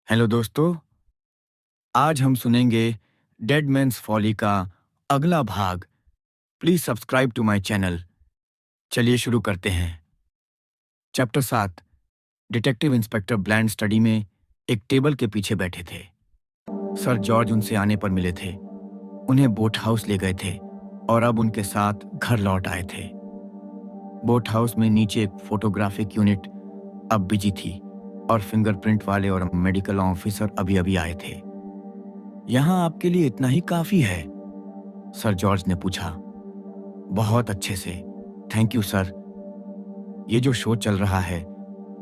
Hello दोस्तों, आज हम सुनेंगे डेड मैन्स फॉली का अगला भाग। Please subscribe to my channel. चलिए शुरू करते हैं। Chapter 7। Detective inspector Bland study में एक टेबल के पीछे बैठे थे। सर जॉर्ज उनसे आने पर मिले थे, उन्हें बोट हाउस ले गए थे और अब उनके साथ घर लौट आए थे। बोट हाउस में नीचे एक फोटोग्राफिक यूनिट अब बिजी थी और फिंगरप्रिंट वाले और मेडिकल ऑफिसर अभी अभी आए थे। यहाँ आपके लिए इतना ही काफी है? सर जॉर्ज ने पूछा। बहुत अच्छे से, थैंक यू सर। ये जो शो चल रहा है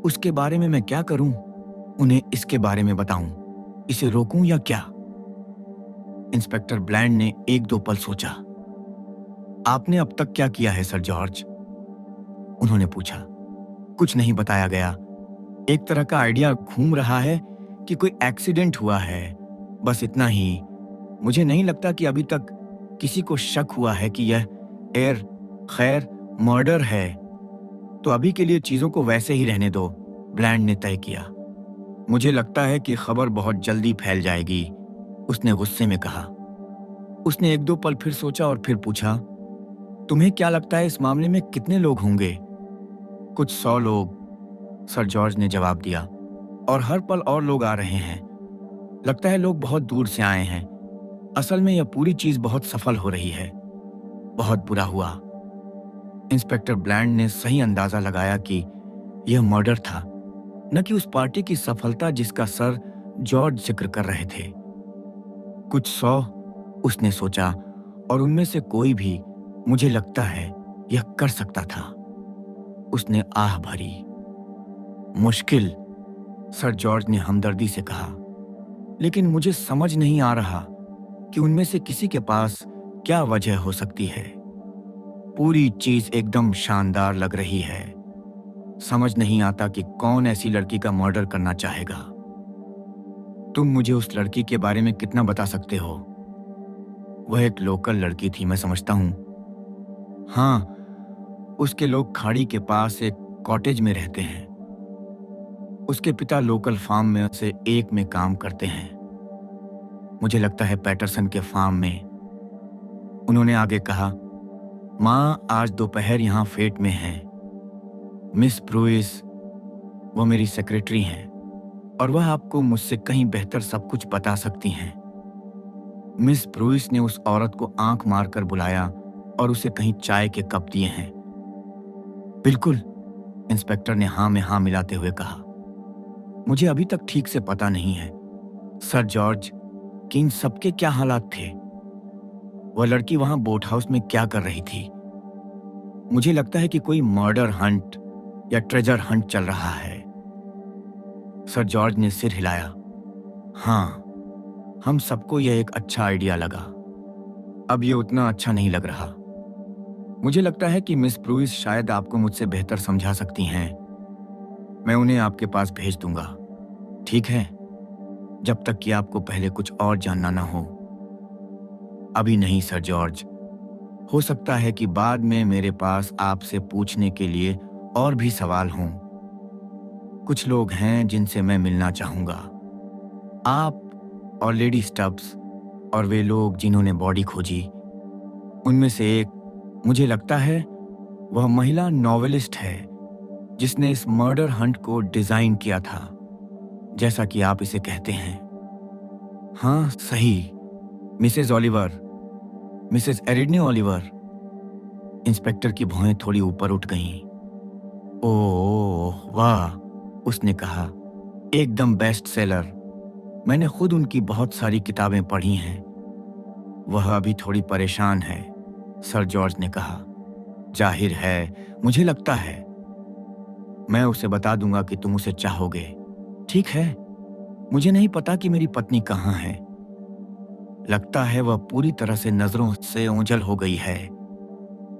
उसके बारे में मैं क्या करूं? उन्हें इसके बारे में बताऊं, इसे रोकूं या क्या? इंस्पेक्टर ब्लैंड ने एक दो पल सोचा। आपने अब तक क्या किया है सर जॉर्ज? उन्होंने पूछा। कुछ नहीं बताया गया। एक तरह का आइडिया घूम रहा है कि कोई एक्सीडेंट हुआ है, बस इतना ही। मुझे नहीं लगता कि अभी तक किसी को शक हुआ है कि यह खैर मर्डर है। तो अभी के लिए चीजों को वैसे ही रहने दो, ब्लैंड ने तय किया। मुझे लगता है कि खबर बहुत जल्दी फैल जाएगी, उसने गुस्से में कहा। उसने एक दो पल फिर सोचा और फिर पूछा, तुम्हें क्या लगता है इस मामले में कितने लोग होंगे? कुछ 100 लोग, सर जॉर्ज ने जवाब दिया, और हर पल और लोग आ रहे हैं। लगता है लोग बहुत दूर से आए हैं। असल में यह पूरी चीज बहुत सफल हो रही है। बहुत बुरा हुआ। इंस्पेक्टर ब्लैंड ने सही अंदाजा लगाया कि यह मर्डर था, न कि उस पार्टी की सफलता जिसका सर जॉर्ज जिक्र कर रहे थे। कुछ 100, उसने सोचा, और उनमें से कोई भी, मुझे लगता है, यह कर सकता था। उसने आह भरी। मुश्किल, सर जॉर्ज ने हमदर्दी से कहा, लेकिन मुझे समझ नहीं आ रहा कि उनमें से किसी के पास क्या वजह हो सकती है। पूरी चीज एकदम शानदार लग रही है। समझ नहीं आता कि कौन ऐसी लड़की का मर्डर करना चाहेगा। तुम मुझे उस लड़की के बारे में कितना बता सकते हो? वह एक लोकल लड़की थी, मैं समझता हूं। हाँ, उसके लोग खाड़ी के पास एक कॉटेज में रहते हैं। उसके पिता लोकल फार्म में से एक में काम करते हैं, मुझे लगता है पैटरसन के फार्म में। उन्होंने आगे कहा, माँ आज दोपहर यहाँ फेट में है। मिस ब्रूइस, वो मेरी सेक्रेटरी हैं, और वह आपको मुझसे कहीं बेहतर सब कुछ बता सकती हैं। मिस ब्रूइस ने उस औरत को आंख मारकर बुलाया और उसे कहीं चाय के कप दिए हैं। बिल्कुल, इंस्पेक्टर ने हाँ में हाँ मिलाते हुए कहा। मुझे अभी तक ठीक से पता नहीं है सर जॉर्ज कि इन सबके क्या हालात थे। वह लड़की वहां बोट हाउस में क्या कर रही थी? मुझे लगता है कि कोई मर्डर हंट या ट्रेजर हंट चल रहा है। सर जॉर्ज ने सिर हिलाया। हाँ, हम सबको यह एक अच्छा आइडिया लगा। अब यह उतना अच्छा नहीं लग रहा। मुझे लगता है कि मिस ब्रूइस शायद आपको मुझसे बेहतर समझा सकती हैं। मैं उन्हें आपके पास भेज दूंगा, ठीक है? जब तक कि आपको पहले कुछ और जानना ना हो। अभी नहीं सर जॉर्ज। हो सकता है कि बाद में मेरे पास आपसे पूछने के लिए और भी सवाल हों। कुछ लोग हैं जिनसे मैं मिलना चाहूंगा, आप और लेडी स्टब्स और वे लोग जिन्होंने बॉडी खोजी। उनमें से एक, मुझे लगता है, वह महिला नॉवेलिस्ट है जिसने इस मर्डर हंट को डिजाइन किया था, जैसा कि आप इसे कहते हैं। हाँ सही, Mrs Oliver, Mrs Ariadne Oliver. Inspector की भौहें थोड़ी ऊपर उठ गईं। ओह वाह, उसने कहा, एकदम बेस्ट सेलर। मैंने खुद उनकी बहुत सारी किताबें पढ़ी हैं। वह अभी थोड़ी परेशान है, सर जॉर्ज ने कहा। जाहिर है, मुझे लगता है। मैं उसे बता दूंगा कि तुम उसे चाहोगे, ठीक है? मुझे नहीं पता कि मेरी पत्नी कहाँ है। लगता है वह पूरी तरह से नजरों से ओझल हो गई है।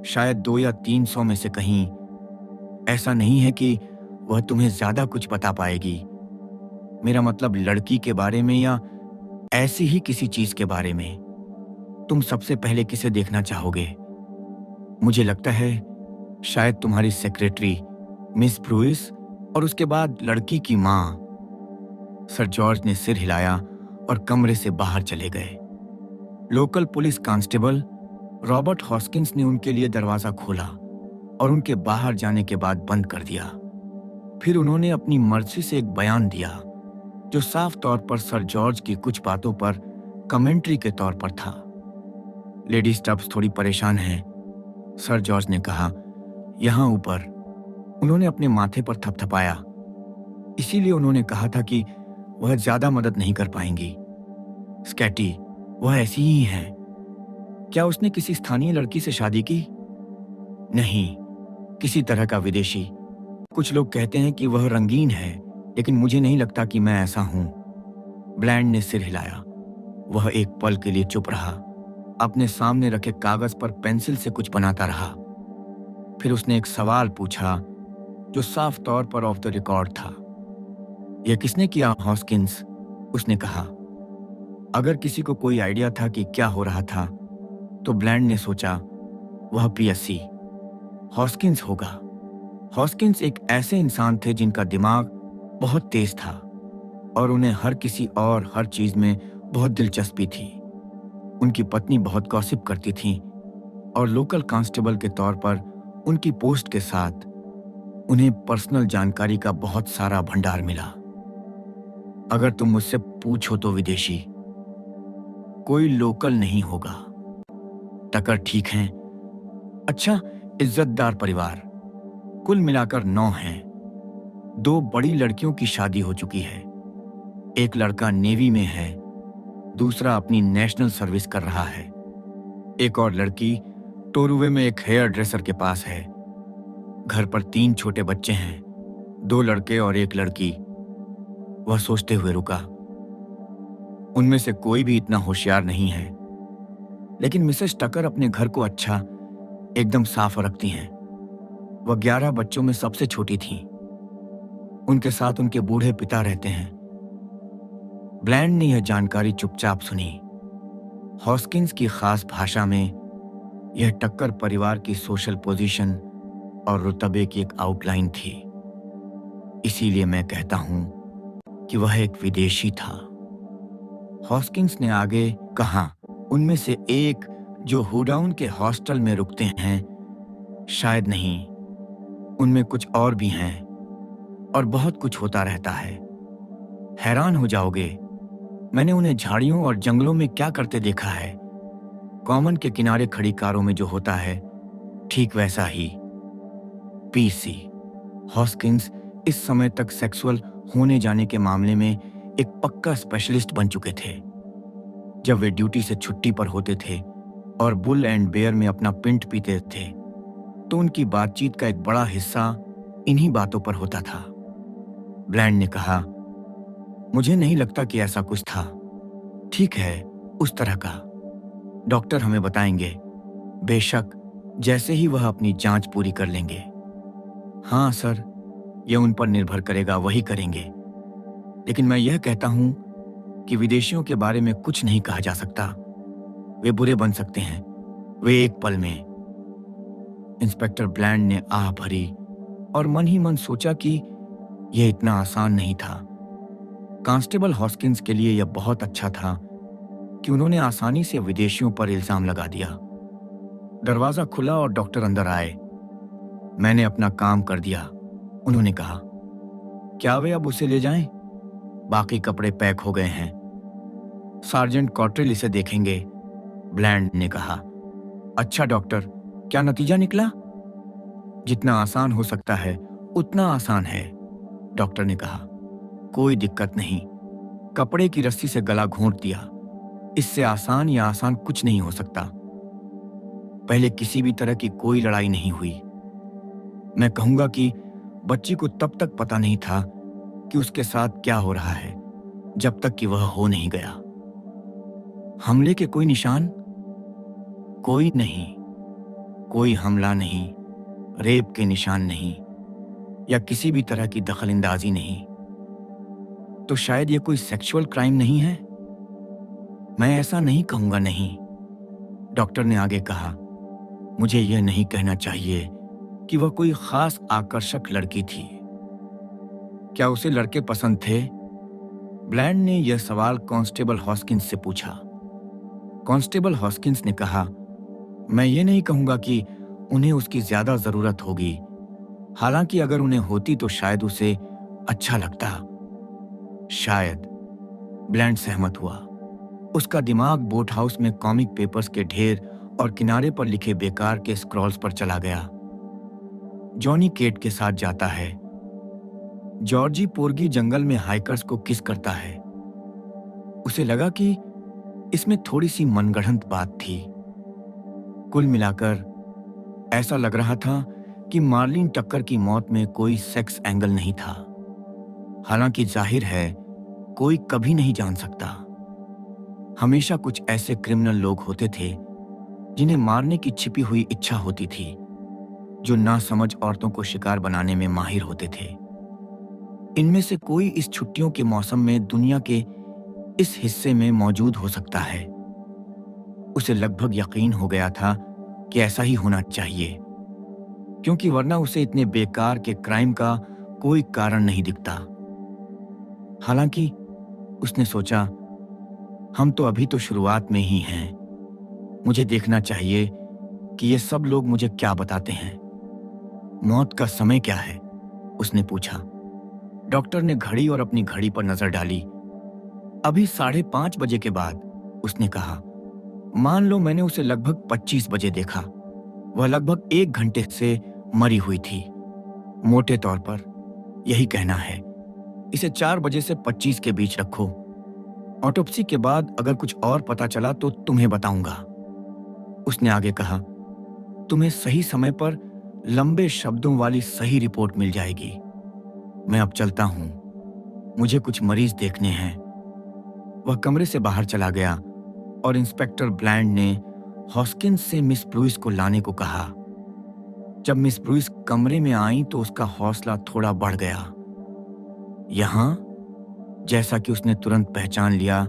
शायद 200 या 300 में से कहीं। ऐसा नहीं है कि वह तुम्हें ज्यादा कुछ बता पाएगी। मेरा मतलब लड़की के बारे में या ऐसी ही किसी चीज के बारे में। तुम सबसे पहले किसे देखना चाहोगे? मुझे लगता है शायद तुम्हारी सेक्रेटरी मिस ब्रूइस, और उसके बाद लड़की की माँ। सर जॉर्ज ने सिर हिलाया और कमरे से बाहर चले गए। लोकल पुलिस कांस्टेबल रॉबर्ट हॉस्किंस ने उनके लिए दरवाजा खोला और उनके बाहर जाने के बाद बंद कर दिया। फिर उन्होंने अपनी मर्जी से एक बयान दिया जो साफ तौर पर सर जॉर्ज की कुछ बातों पर कमेंट्री के तौर पर था। लेडी स्टब्स थोड़ी परेशान हैं, सर जॉर्ज ने कहा। यहां ऊपर। उन्होंने अपने माथे पर थपथपाया। इसीलिए उन्होंने कहा था कि वह ज्यादा मदद नहीं कर पाएंगी। स्कैटी, वह ऐसी ही है। क्या उसने किसी स्थानीय लड़की से शादी की? नहीं, किसी तरह का विदेशी। कुछ लोग कहते हैं कि वह रंगीन है, लेकिन मुझे नहीं लगता कि मैं ऐसा हूं। ब्लैंड ने सिर हिलाया। वह एक पल के लिए चुप रहा, अपने सामने रखे कागज पर पेंसिल से कुछ बनाता रहा। फिर उसने एक सवाल पूछा जो साफ तौर पर ऑफ द रिकॉर्ड था। यह किसने किया, हॉस्किंस? उसने कहा। अगर किसी को कोई आइडिया था कि क्या हो रहा था, तो ब्लैंड ने सोचा वह पीएससी हॉस्किंस होगा। हॉस्किंस एक ऐसे इंसान थे जिनका दिमाग बहुत तेज था और उन्हें हर किसी और हर चीज में बहुत दिलचस्पी थी। उनकी पत्नी बहुत गॉसिप करती थी और लोकल कांस्टेबल के तौर पर उनकी पोस्ट के साथ उन्हें पर्सनल जानकारी का बहुत सारा भंडार मिला। अगर तुम मुझसे पूछो तो विदेशी, कोई लोकल नहीं होगा। टकर ठीक हैं। अच्छा, इज्जतदार परिवार। कुल मिलाकर 9 हैं। 2 बड़ी लड़कियों की शादी हो चुकी है। एक लड़का नेवी में है, दूसरा अपनी नेशनल सर्विस कर रहा है। एक और लड़की टोरुवे में एक हेयर ड्रेसर के पास है। घर पर 3 छोटे बच्चे हैं, 2 लड़के और 1 लड़की। वह सोचते हुए रुका। उनमें से कोई भी इतना होशियार नहीं है, लेकिन मिसेस टकर अपने घर को अच्छा, एकदम साफ रखती हैं। वह 11 बच्चों में सबसे छोटी थीं। उनके साथ उनके बूढ़े पिता रहते हैं। ब्लैंड ने यह जानकारी चुपचाप सुनी। हॉस्किंस की खास भाषा में यह टक्कर परिवार की सोशल पोजीशन और रुतबे की एक आउटलाइन थी। इसीलिए मैं कहता हूं कि वह एक विदेशी था। हॉस्किंस ने आगे कहा, उनमें से एक जो हुडाउन के हॉस्टल में रुकते हैं, शायद नहीं। उनमें कुछ और भी हैं और बहुत कुछ होता रहता है। हैरान हो जाओगे, मैंने उन्हें झाड़ियों और जंगलों में क्या करते देखा है। कॉमन के किनारे खड़ी कारों में जो होता है, ठीक वैसा ही। पीसी हॉस्किंस इस समय तक सेक्सुअल होने जाने के मामले में एक पक्का स्पेशलिस्ट बन चुके थे। जब वे ड्यूटी से छुट्टी पर होते थे और बुल एंड बेयर में अपना पिंट पीते थे, तो उनकी बातचीत का एक बड़ा हिस्सा इन्हीं बातों पर होता था। ब्लैंड ने कहा, मुझे नहीं लगता कि ऐसा कुछ था। ठीक है, उस तरह का। डॉक्टर हमें बताएंगे। बेशक, जैसे ही वह अपनी जांच पूरी कर लेंगे। हाँ सर, यह उन पर निर्भर करेगा, वही करेंगे। लेकिन मैं यह कहता हूं कि विदेशियों के बारे में कुछ नहीं कहा जा सकता। वे बुरे बन सकते हैं, वे एक पल में। इंस्पेक्टर ब्लैंड ने आह भरी और मन ही मन सोचा कि यह इतना आसान नहीं था। कांस्टेबल हॉस्किंस के लिए यह बहुत अच्छा था कि उन्होंने आसानी से विदेशियों पर इल्जाम लगा दिया। दरवाजा खुला और डॉक्टर अंदर आए। मैंने अपना काम कर दिया, उन्होंने कहा। क्या वे अब उसे ले जाएं? बाकी कपड़े पैक हो गए हैं। सार्जेंट कॉट्रेल इसे देखेंगे, ब्लैंड ने कहा। अच्छा डॉक्टर, क्या नतीजा निकला? जितना आसान हो सकता है उतना आसान है, डॉक्टर ने कहा। कोई दिक्कत नहीं। कपड़े की रस्सी से गला घोंट दिया। इससे आसान या आसान कुछ नहीं हो सकता। पहले किसी भी तरह की कोई लड़ाई नहीं हुई। मैं कहूंगा कि बच्ची को तब तक पता नहीं था कि उसके साथ क्या हो रहा है, जब तक कि वह हो नहीं गया। हमले के कोई निशान? कोई नहीं। कोई हमला नहीं, रेप के निशान नहीं, या किसी भी तरह की दखलंदाजी नहीं। तो शायद यह कोई सेक्सुअल क्राइम नहीं है? मैं ऐसा नहीं कहूंगा, नहीं। डॉक्टर ने आगे कहा, मुझे यह नहीं कहना चाहिए कि वह कोई खास आकर्षक लड़की थी। क्या उसे लड़के पसंद थे? ब्लैंड ने यह सवाल कांस्टेबल हॉस्किंस से पूछा। कांस्टेबल हॉस्किंस ने कहा, मैं ये नहीं कहूंगा कि उन्हें उसकी ज्यादा जरूरत होगी। हालांकि अगर उन्हें होती तो शायद उसे अच्छा लगता। शायद। ब्लैंड सहमत हुआ। उसका दिमाग बोट हाउस में कॉमिक पेपर्स के ढेर और किनारे पर लिखे बेकार के स्क्रॉल्स पर चला गया। जॉनी केट के साथ जाता है। जॉर्जी पोर्गी जंगल में हाइकर्स को किस करता है। उसे लगा कि इसमें थोड़ी सी मनगढ़ंत बात थी। कुल मिलाकर ऐसा लग रहा था कि मार्लिन टक्कर की मौत में कोई सेक्स एंगल नहीं था। हालांकि जाहिर है कोई कभी नहीं जान सकता। हमेशा कुछ ऐसे क्रिमिनल लोग होते थे जिन्हें मारने की छिपी हुई इच्छा होती थी, जो नासमझ औरतों को शिकार बनाने में माहिर होते थे। इनमें से कोई इस छुट्टियों के मौसम में दुनिया के इस हिस्से में मौजूद हो सकता है। उसे लगभग यकीन हो गया था कि ऐसा ही होना चाहिए, क्योंकि वरना उसे इतने बेकार के क्राइम का कोई कारण नहीं दिखता। हालांकि उसने सोचा, हम तो अभी तो शुरुआत में ही हैं। मुझे देखना चाहिए कि ये सब लोग मुझे क्या बताते हैं। मौत का समय क्या है? उसने पूछा। डॉक्टर ने घड़ी और अपनी घड़ी पर नजर डाली। अभी 5:30 बजे के बाद, उसने कहा। मान लो मैंने उसे लगभग 25 बजे देखा। वह लगभग 1 घंटे से मरी हुई थी। मोटे तौर पर यही कहना है। इसे 4 बजे से 25 के बीच रखो। ऑटोप्सी के बाद अगर कुछ और पता चला तो तुम्हें बताऊंगा। उसने आगे कहा, तुम्हें सही समय पर लंबे शब्दों वाली सही रिपोर्ट मिल जाएगी। मैं अब चलता हूं, मुझे कुछ मरीज देखने हैं। वह कमरे से बाहर चला गया और इंस्पेक्टर ब्लैंड ने हॉस्किंस से मिस ब्रूइस को लाने को कहा। जब मिस ब्रूइस कमरे में आई तो उसका हौसला थोड़ा बढ़ गया। यहां, जैसा कि उसने तुरंत पहचान लिया,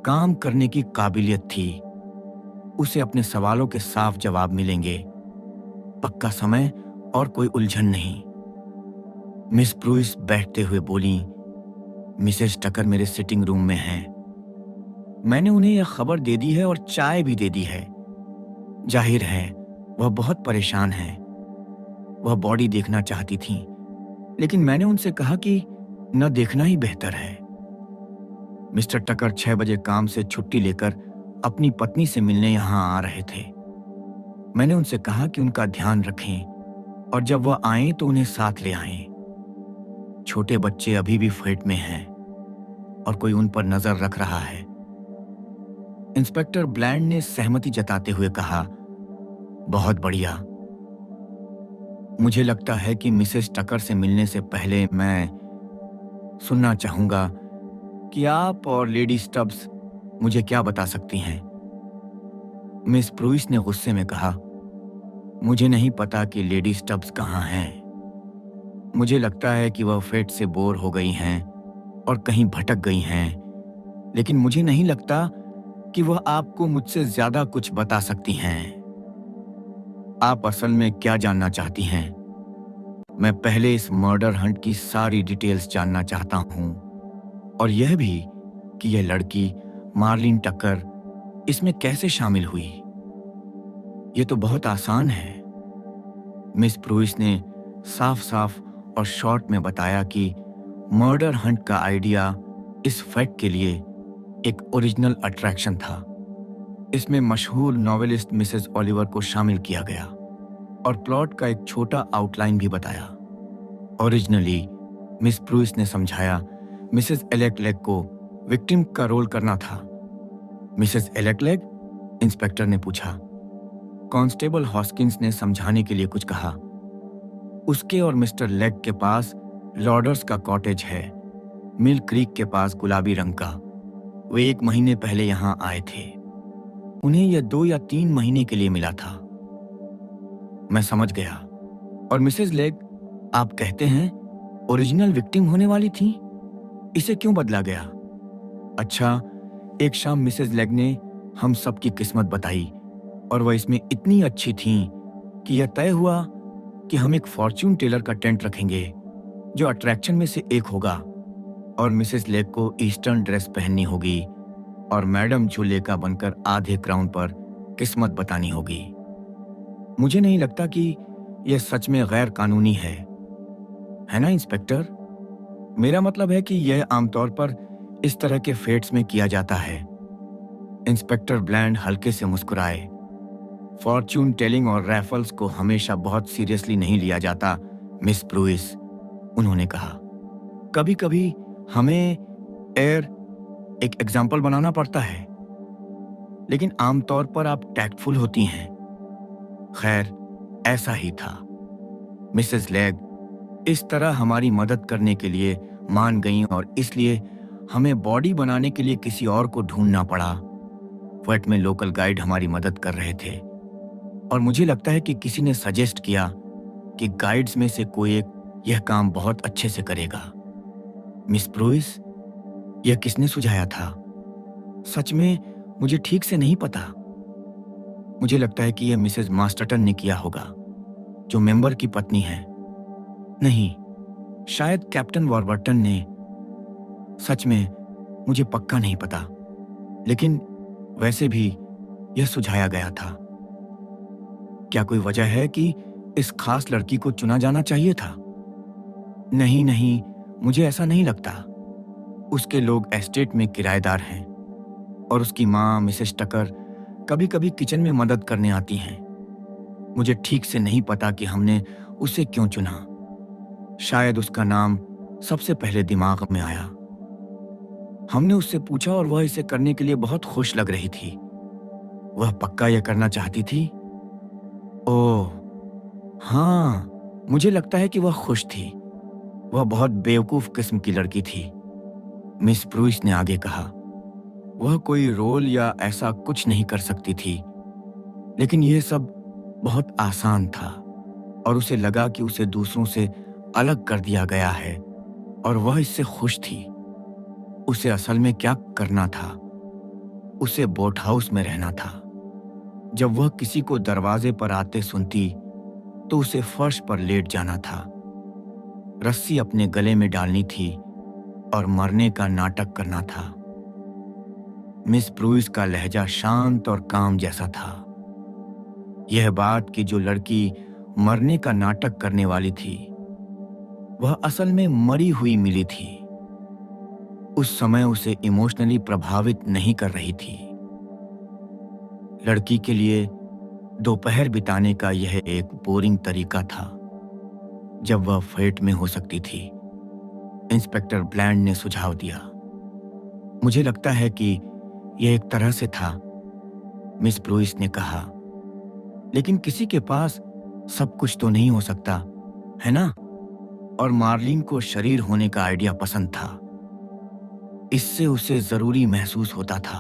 काम करने की काबिलियत थी। उसे अपने सवालों के साफ जवाब मिलेंगे। पक्का समय और कोई उलझन नहीं। मिस ब्रूइस बैठते हुए बोली, मिसेस टकर मेरे सिटिंग रूम में हैं। मैंने उन्हें यह खबर दे दी है और चाय भी दे दी है। जाहिर है वह बहुत परेशान हैं। वह बॉडी देखना चाहती थी, लेकिन मैंने उनसे कहा कि न देखना ही बेहतर है। मिस्टर टकर 6 बजे काम से छुट्टी लेकर अपनी पत्नी से मिलने यहां आ रहे थे। मैंने उनसे कहा कि उनका ध्यान रखें और जब वह आए तो उन्हें साथ ले आएं। छोटे बच्चे अभी भी फ्लैट में हैं और कोई उन पर नजर रख रहा है। इंस्पेक्टर ब्लैंड ने सहमति जताते हुए कहा, बहुत बढ़िया। मुझे लगता है कि मिसेस टकर से मिलने से पहले मैं सुनना चाहूंगा कि आप और लेडी स्टब्स मुझे क्या बता सकती हैं। मिस ब्रूइस ने गुस्से में कहा, मुझे नहीं पता कि लेडी स्टब्स कहाँ हैं। मुझे लगता है कि वह फेट से बोर हो गई हैं और कहीं भटक गई हैं, लेकिन मुझे नहीं लगता कि वह आपको मुझसे ज्यादा कुछ बता सकती हैं। आप असल में क्या जानना चाहती हैं? मैं पहले इस मर्डर हंट की सारी डिटेल्स जानना चाहता हूं, और यह भी कि यह लड़की मार्लिन टक्कर इसमें कैसे शामिल हुई। यह तो बहुत आसान है। मिस ब्रूइस ने साफ साफ और शॉर्ट में बताया कि मर्डर हंट का आइडिया इस फैक्ट के लिए एक ओरिजिनल अट्रैक्शन था। इसमें मशहूर नॉवेलिस्ट मिसेस ओलिवर को शामिल किया गया और प्लॉट का एक छोटा आउटलाइन भी बताया। ओरिजिनली मिस ब्रूइस ने समझाया मिसेस एलेक्लेग को विक्टिम का रोल करना था। मिसेस एलेक्लेग? इंस्पेक्टर ने पूछा। कांस्टेबल हॉस्किंस ने समझाने के लिए कुछ कहा। उसके और मिस्टर लेग के पास लॉर्डर्स का कॉटेज है, मिल क्रीक के पास गुलाबी रंग का। वे 1 महीने पहले यहां आए थे। उन्हें यह 2 या 3 महीने के लिए मिला था। मैं समझ गया। और मिसेस लेग, आप कहते हैं ओरिजिनल विक्टिम होने वाली थी? इसे क्यों बदला गया? अच्छा, एक शाम मिसेस लेग ने हम सब की किस्मत बताई और वह इसमें इतनी अच्छी थी कि यह तय हुआ कि हम एक फॉर्च्यून टेलर का टेंट रखेंगे जो अट्रैक्शन में से एक होगा। और मिसेस लेक को ईस्टर्न ड्रेस पहननी होगी और मैडम जुलेका बनकर आधे क्राउन पर किस्मत बतानी होगी। मुझे नहीं लगता कि यह सच में गैर कानूनी है ना इंस्पेक्टर? मेरा मतलब है कि यह आमतौर पर इस तरह के फेट्स में किया जाता है। इंस्पेक्टर ब्लैंड हल्के से मुस्कुराए। फॉर्च्यून टेलिंग और रैफल्स को हमेशा बहुत सीरियसली नहीं लिया जाता मिस ब्रूइस, उन्होंने कहा। कभी कभी हमें एक एग्जाम्पल बनाना पड़ता है, लेकिन आमतौर पर आप टैक्टफुल होती हैं। खैर, ऐसा ही था। मिसेस लेग इस तरह हमारी मदद करने के लिए मान गईं और इसलिए हमें बॉडी बनाने के लिए किसी और को ढूंढना पड़ा। फ्लैट में लोकल गाइड हमारी मदद कर रहे थे और मुझे लगता है कि किसी ने सजेस्ट किया कि गाइड्स में से कोई एक यह काम बहुत अच्छे से करेगा। मिस ब्रूइस, यह किसने सुझाया था? सच में मुझे ठीक से नहीं पता। मुझे लगता है कि यह मिसेस मास्टरटन ने किया होगा, जो मेंबर की पत्नी है। नहीं, शायद कैप्टन वॉरबर्टन ने। सच में मुझे पक्का नहीं पता, लेकिन वैसे भी यह सुझाया गया था। क्या कोई वजह है कि इस खास लड़की को चुना जाना चाहिए था? नहीं नहीं, मुझे ऐसा नहीं लगता। उसके लोग एस्टेट में किराएदार हैं और उसकी माँ मिसेस टकर कभी कभी किचन में मदद करने आती हैं। मुझे ठीक से नहीं पता कि हमने उसे क्यों चुना। शायद उसका नाम सबसे पहले दिमाग में आया। हमने उससे पूछा और वह इसे करने के लिए बहुत खुश लग रही थी। वह पक्का यह करना चाहती थी। ओह हाँ, मुझे लगता है कि वह खुश थी। वह बहुत बेवकूफ किस्म की लड़की थी, मिस ब्रूइस ने आगे कहा। वह कोई रोल या ऐसा कुछ नहीं कर सकती थी, लेकिन यह सब बहुत आसान था और उसे लगा कि उसे दूसरों से अलग कर दिया गया है और वह इससे खुश थी। उसे असल में क्या करना था? उसे बोट हाउस में रहना था। जब वह किसी को दरवाजे पर आते सुनती तो उसे फर्श पर लेट जाना था, रस्सी अपने गले में डालनी थी और मरने का नाटक करना था। मिस ब्रूइस का लहजा शांत और काम जैसा था। यह बात कि जो लड़की मरने का नाटक करने वाली थी वह असल में मरी हुई मिली थी, उस समय उसे इमोशनली प्रभावित नहीं कर रही थी। लड़की के लिए दोपहर बिताने का यह एक बोरिंग तरीका था जब वह फ्लैट में हो सकती थी, इंस्पेक्टर ब्लैंड ने सुझाव दिया। मुझे लगता है कि यह एक तरह से था, मिस ब्रूइस ने कहा, लेकिन किसी के पास सब कुछ तो नहीं हो सकता, है ना? और मार्लिन को शरीर होने का आइडिया पसंद था। इससे उसे जरूरी महसूस होता था।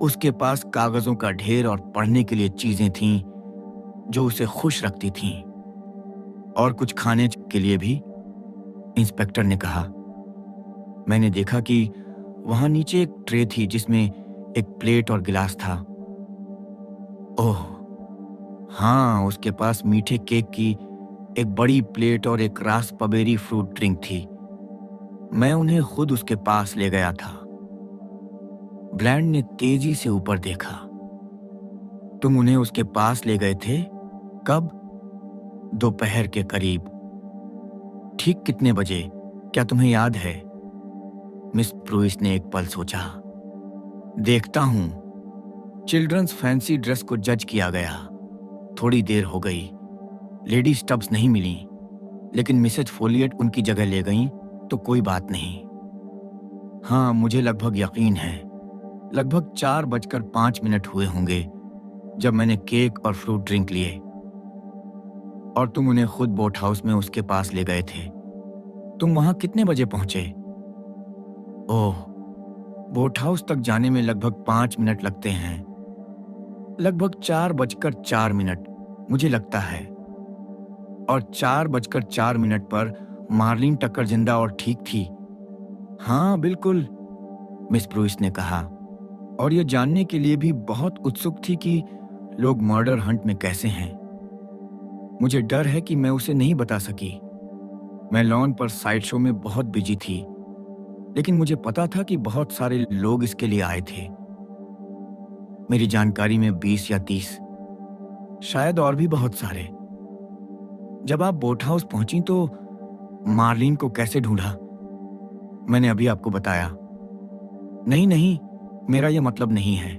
उसके पास कागजों का ढेर और पढ़ने के लिए चीजें थीं जो उसे खुश रखती थीं, और कुछ खाने के लिए भी, इंस्पेक्टर ने कहा। मैंने देखा कि वहां नीचे एक ट्रे थी जिसमें एक प्लेट और गिलास था। ओह हाँ, उसके पास मीठे केक की एक बड़ी प्लेट और एक रास्पबेरी फ्रूट ड्रिंक थी। मैं उन्हें खुद उसके पास ले गया था। ब्लैंड ने तेजी से ऊपर देखा। तुम उन्हें उसके पास ले गए थे? कब? दोपहर के करीब। ठीक कितने बजे, क्या तुम्हें याद है? मिस ब्रूइस ने एक पल सोचा। देखता हूं। चिल्ड्रंस फैंसी ड्रेस को जज किया गया। थोड़ी देर हो गई। लेडी स्टब्स नहीं मिली, लेकिन मिसेज फोलियट उनकी जगह ले गईं, तो कोई बात नहीं। हाँ, मुझे लगभग यकीन है लगभग 4:05 हुए होंगे जब मैंने केक और फ्रूट ड्रिंक लिए और तुम उन्हें खुद बोट हाउस में उसके पास ले गए थे। तुम वहां कितने बजे पहुंचे? ओह, बोट हाउस तक जाने में लगभग 5 मिनट लगते हैं। लगभग 4:04 मुझे लगता है। और 4:04 पर मार्लिन टक्कर जिंदा और ठीक थी। हाँ बिल्कुल, मिस ब्रूइस ने कहा, और यह जानने के लिए भी बहुत उत्सुक थी कि लोग मर्डर हंट में कैसे हैं। मुझे डर है कि मैं उसे नहीं बता सकी। मैं लॉन पर साइड शो में बहुत बिजी थी लेकिन मुझे पता था कि बहुत सारे लोग इसके लिए आए थे। मेरी जानकारी में 20 या 30, शायद और भी बहुत सारे। जब आप बोट हाउस पहुंची तो मार्लिन को कैसे ढूंढा? मैंने अभी आपको बताया। नहीं नहीं, मेरा यह मतलब नहीं है।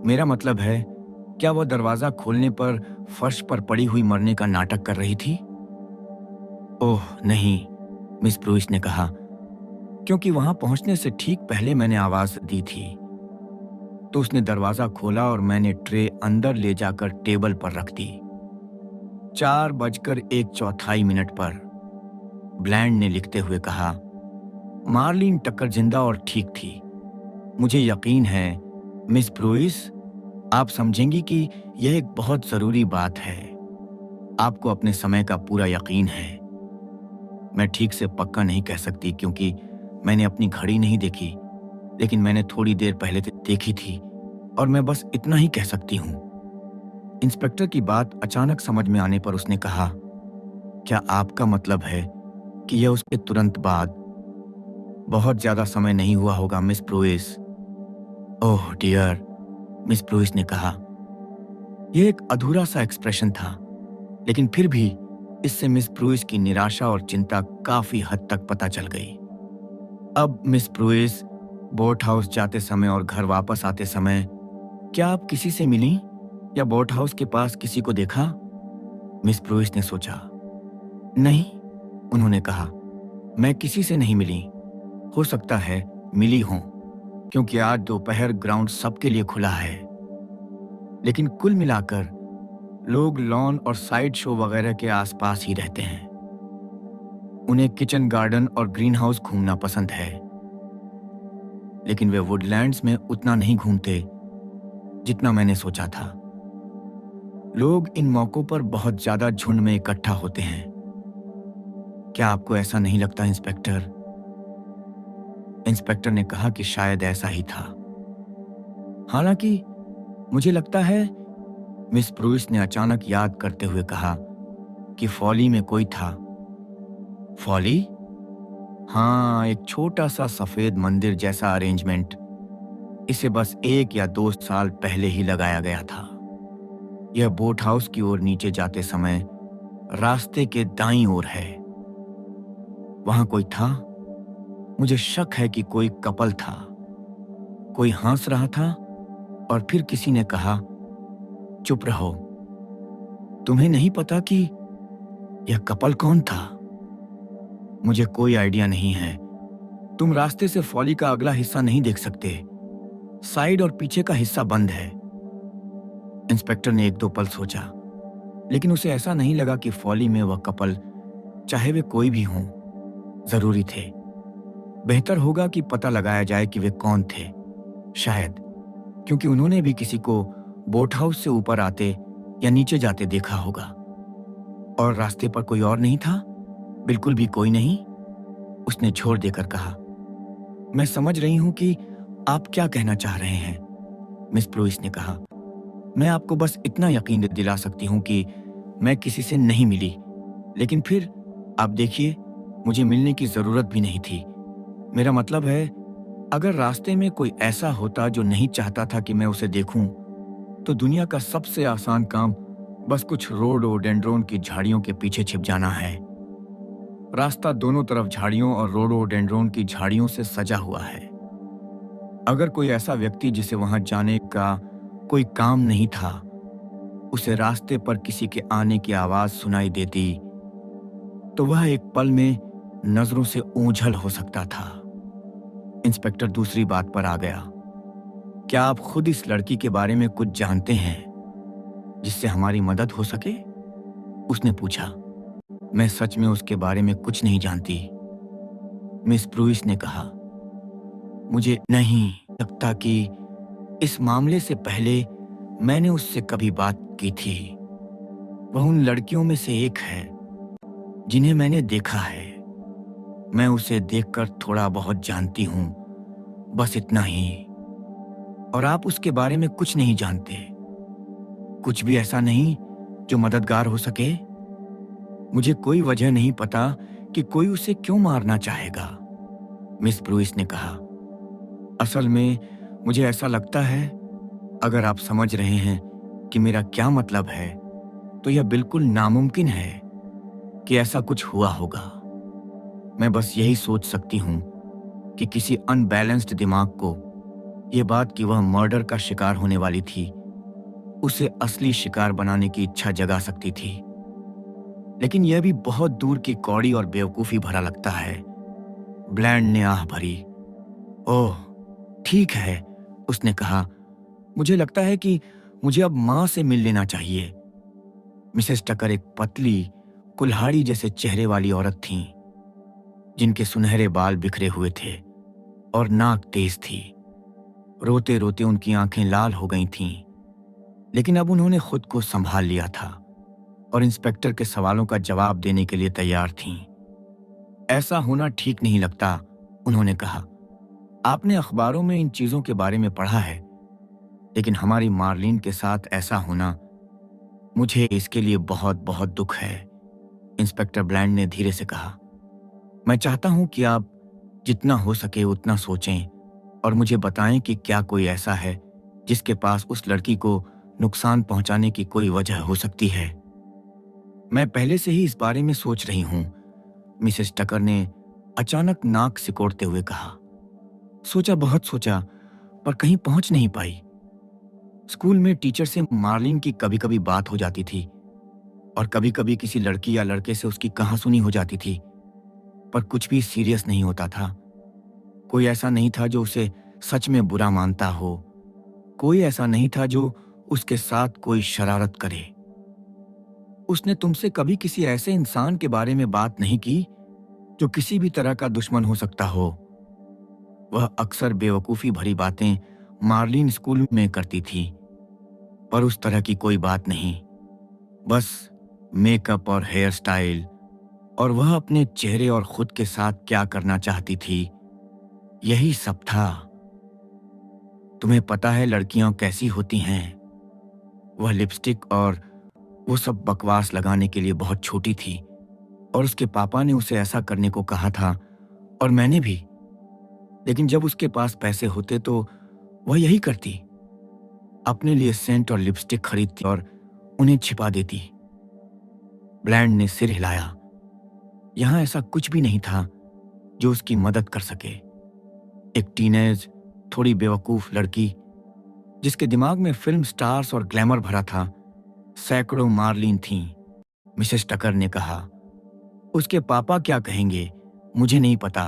मेरा मतलब है, क्या वह दरवाजा खोलने पर फर्श पर पड़ी हुई मरने का नाटक कर रही थी? ओह नहीं, मिस ब्रूइस ने कहा, क्योंकि वहां पहुंचने से ठीक पहले मैंने आवाज दी थी। तो उसने दरवाजा खोला और मैंने ट्रे अंदर ले जाकर टेबल पर रख दी। 4:01 पर ब्लैंड ने लिखते हुए कहा, मार्लिन टक्कर जिंदा और ठीक थी। मुझे यकीन है मिस ब्रूइस, आप समझेंगी कि यह एक बहुत जरूरी बात है। आपको अपने समय का पूरा यकीन है। मैं ठीक से पक्का नहीं कह सकती क्योंकि मैंने अपनी घड़ी नहीं देखी, लेकिन मैंने थोड़ी देर पहले देखी थी और मैं बस इतना ही कह सकती हूं। इंस्पेक्टर की बात अचानक समझ में आने पर उसने कहा, क्या आपका मतलब है कि यह उसके तुरंत बाद? बहुत ज्यादा समय नहीं हुआ होगा मिस ब्रूइस। ओह डियर, मिस ब्रूइस ने कहा। यह एक अधूरा सा एक्सप्रेशन था, लेकिन फिर भी इससे मिस ब्रूइस की निराशा और चिंता काफी हद तक पता चल गई। अब मिस ब्रूइस, बोट हाउस जाते समय और घर वापस आते समय क्या आप किसी से मिली या बोट हाउस के पास किसी को देखा? मिस ब्रूइस ने सोचा। नहीं, उन्होंने कहा, मैं किसी से नहीं मिली। हो सकता है मिली हूं, क्योंकि आज दोपहर ग्राउंड सबके लिए खुला है। लेकिन कुल मिलाकर लोग लॉन और साइड शो वगैरह के आसपास ही रहते हैं। उन्हें किचन गार्डन और ग्रीन हाउस घूमना पसंद है, लेकिन वे वुडलैंड्स में उतना नहीं घूमते जितना मैंने सोचा था। लोग इन मौकों पर बहुत ज्यादा झुंड में इकट्ठा होते हैं। क्या आपको ऐसा नहीं लगता इंस्पेक्टर? इंस्पेक्टर ने कहा कि शायद ऐसा ही था। हालांकि मुझे लगता है, मिस ब्रूइस ने अचानक याद करते हुए कहा, कि फॉली में कोई था। फॉली? हाँ, एक छोटा सा सफेद मंदिर जैसा अरेंजमेंट। इसे बस 1 या 2 साल पहले ही लगाया गया था। यह बोट हाउस की ओर नीचे जाते समय रास्ते के दाईं ओर है। वहां कोई था। मुझे शक है कि कोई कपल था। कोई हंस रहा था और फिर किसी ने कहा, चुप रहो। तुम्हें नहीं पता कि यह कपल कौन था? मुझे कोई आइडिया नहीं है। तुम रास्ते से फॉली का अगला हिस्सा नहीं देख सकते। साइड और पीछे का हिस्सा बंद है। इंस्पेक्टर ने 1-2 पल सोचा, लेकिन उसे ऐसा नहीं लगा कि फॉली में वह कपल, चाहे वे कोई भी हों, जरूरी थे। बेहतर होगा कि पता लगाया जाए कि वे कौन थे। शायद क्योंकि उन्होंने भी किसी को बोट हाउस से ऊपर आते या नीचे जाते देखा होगा। और रास्ते पर कोई और नहीं था? बिल्कुल भी कोई नहीं, उसने छोड़ देकर कहा। मैं समझ रही हूं कि आप क्या कहना चाह रहे हैं, मिस ब्रूइस ने कहा। मैं आपको बस इतना यकीन दिला सकती हूं कि मैं किसी से नहीं मिली, लेकिन फिर आप देखिए, मुझे मिलने की जरूरत भी नहीं थी। मेरा मतलब है, अगर रास्ते में कोई ऐसा होता जो नहीं चाहता था कि मैं उसे देखूं, तो दुनिया का सबसे आसान काम बस कुछ रोडोडेंड्रोन की झाड़ियों के पीछे छिप जाना है। रास्ता दोनों तरफ झाड़ियों और रोडोडेंड्रोन की झाड़ियों से सजा हुआ है। अगर कोई ऐसा व्यक्ति जिसे वहां जाने का कोई काम नहीं था, उसे रास्ते पर किसी के आने की आवाज सुनाई देती, तो वह एक पल में नजरों से ओझल हो सकता था। इंस्पेक्टर दूसरी बात पर आ गया। क्या आप खुद इस लड़की के बारे में कुछ जानते हैं जिससे हमारी मदद हो सके? उसने पूछा। मैं सच में उसके बारे में कुछ नहीं जानती, मिस ब्रूइस ने कहा। मुझे नहीं लगता कि इस मामले से पहले मैंने उससे कभी बात की थी। वह उन लड़कियों में से एक है जिन्हें मैंने देखा है। मैं उसे देखकर थोड़ा बहुत जानती हूं, बस इतना ही। और आप उसके बारे में कुछ नहीं जानते? कुछ भी ऐसा नहीं जो मददगार हो सके? मुझे कोई वजह नहीं पता कि कोई उसे क्यों मारना चाहेगा। मिस ब्रूइस ने कहा। असल में मुझे ऐसा लगता है, अगर आप समझ रहे हैं कि मेरा क्या मतलब है, तो यह बिल्कुल नामुमकिन है कि ऐसा कुछ हुआ होगा। मैं बस यही सोच सकती हूँ कि किसी अनबैलेंस्ड दिमाग को ये बात कि वह मर्डर का शिकार होने वाली थी, उसे असली शिकार बनाने की इच्छा जगा सकती थी। लेकिन यह भी बहुत दूर की कौड़ी और बेवकूफ़ी भरा लगता है। ब्लैंड ने आह भरी। ओह, ठीक है, उसने कहा। मुझे लगता है कि मुझे अब माँ से मिल लेना चाहिए। मिसेस टकर एक पतली, कुल्हाड़ी जैसे चेहरे वाली औरत थीं, जिनके सुनहरे बाल बिखरे हुए थे और नाक तेज थी। रोते रोते उनकी आंखें लाल हो गई थीं, लेकिन अब उन्होंने खुद को संभाल लिया था और इंस्पेक्टर के सवालों का जवाब देने के लिए तैयार थीं। ऐसा होना ठीक नहीं लगता, उन्होंने कहा। आपने अखबारों में इन चीजों के बारे में पढ़ा है, लेकिन हमारी मार्लिन के साथ ऐसा होना, मुझे इसके लिए बहुत बहुत दुख है। इंस्पेक्टर ब्लैंड ने धीरे से कहा। मैं चाहता हूं कि आप जितना हो सके उतना सोचें और मुझे बताएं कि क्या कोई ऐसा है जिसके पास उस लड़की को नुकसान पहुंचाने की कोई वजह हो सकती है। मैं पहले से ही इस बारे में सोच रही हूं, मिसेस टकर ने अचानक नाक सिकोड़ते हुए कहा। सोचा, बहुत सोचा, पर कहीं पहुंच नहीं पाई। स्कूल में टीचर से मार्लिन की कभी कभी बात हो जाती थी और कभी कभी किसी लड़की या लड़के से उसकी कहासुनी हो जाती थी, पर कुछ भी सीरियस नहीं होता था। कोई ऐसा नहीं था जो उसे सच में बुरा मानता हो। कोई ऐसा नहीं था जो उसके साथ कोई शरारत करे। उसने तुमसे कभी किसी ऐसे इंसान के बारे में बात नहीं की जो किसी भी तरह का दुश्मन हो सकता हो? वह अक्सर बेवकूफ़ी भरी बातें मार्लिन स्कूल में करती थी, पर उस तरह की कोई बात नहीं। बस मेकअप और हेयर स्टाइल, और वह अपने चेहरे और खुद के साथ क्या करना चाहती थी, यही सब था। तुम्हें पता है लड़कियां कैसी होती हैं। वह लिपस्टिक और वो सब बकवास लगाने के लिए बहुत छोटी थी, और उसके पापा ने उसे ऐसा करने को कहा था, और मैंने भी। लेकिन जब उसके पास पैसे होते तो वह यही करती, अपने लिए सेंट और लिपस्टिक खरीदती और उन्हें छिपा देती। ब्लैंड ने सिर हिलाया। यहां ऐसा कुछ भी नहीं था जो उसकी मदद कर सके। एक टीनेज, थोड़ी बेवकूफ लड़की जिसके दिमाग में फिल्म स्टार्स और ग्लैमर भरा था, सैकड़ों मार्लिन थीं। मिसेस टकर ने कहा। उसके पापा क्या कहेंगे मुझे नहीं पता।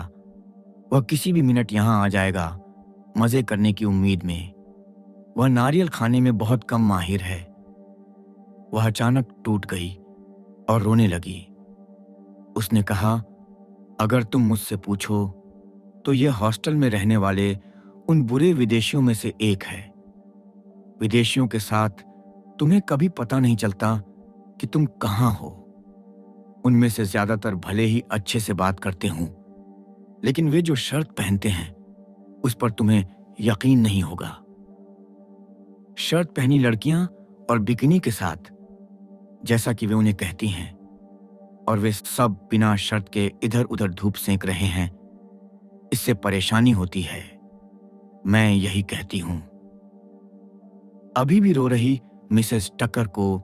वह किसी भी मिनट यहां आ जाएगा, मजे करने की उम्मीद में। वह नारियल खाने में बहुत कम माहिर है। वह अचानक टूट गई और रोने लगी। उसने कहा, अगर तुम मुझसे पूछो तो यह हॉस्टल में रहने वाले उन बुरे विदेशियों में से एक है। विदेशियों के साथ तुम्हें कभी पता नहीं चलता कि तुम कहां हो। उनमें से ज्यादातर भले ही अच्छे से बात करते हों, लेकिन वे जो शर्ट पहनते हैं उस पर तुम्हें यकीन नहीं होगा। शर्ट पहनी लड़कियां और बिकिनी के साथ, जैसा कि वे उन्हें कहती हैं, और वे सब बिना शर्ट के इधर उधर धूप सेंक रहे हैं। इससे परेशानी होती है, मैं यही कहती हूं। अभी भी रो रही मिसेस टकर को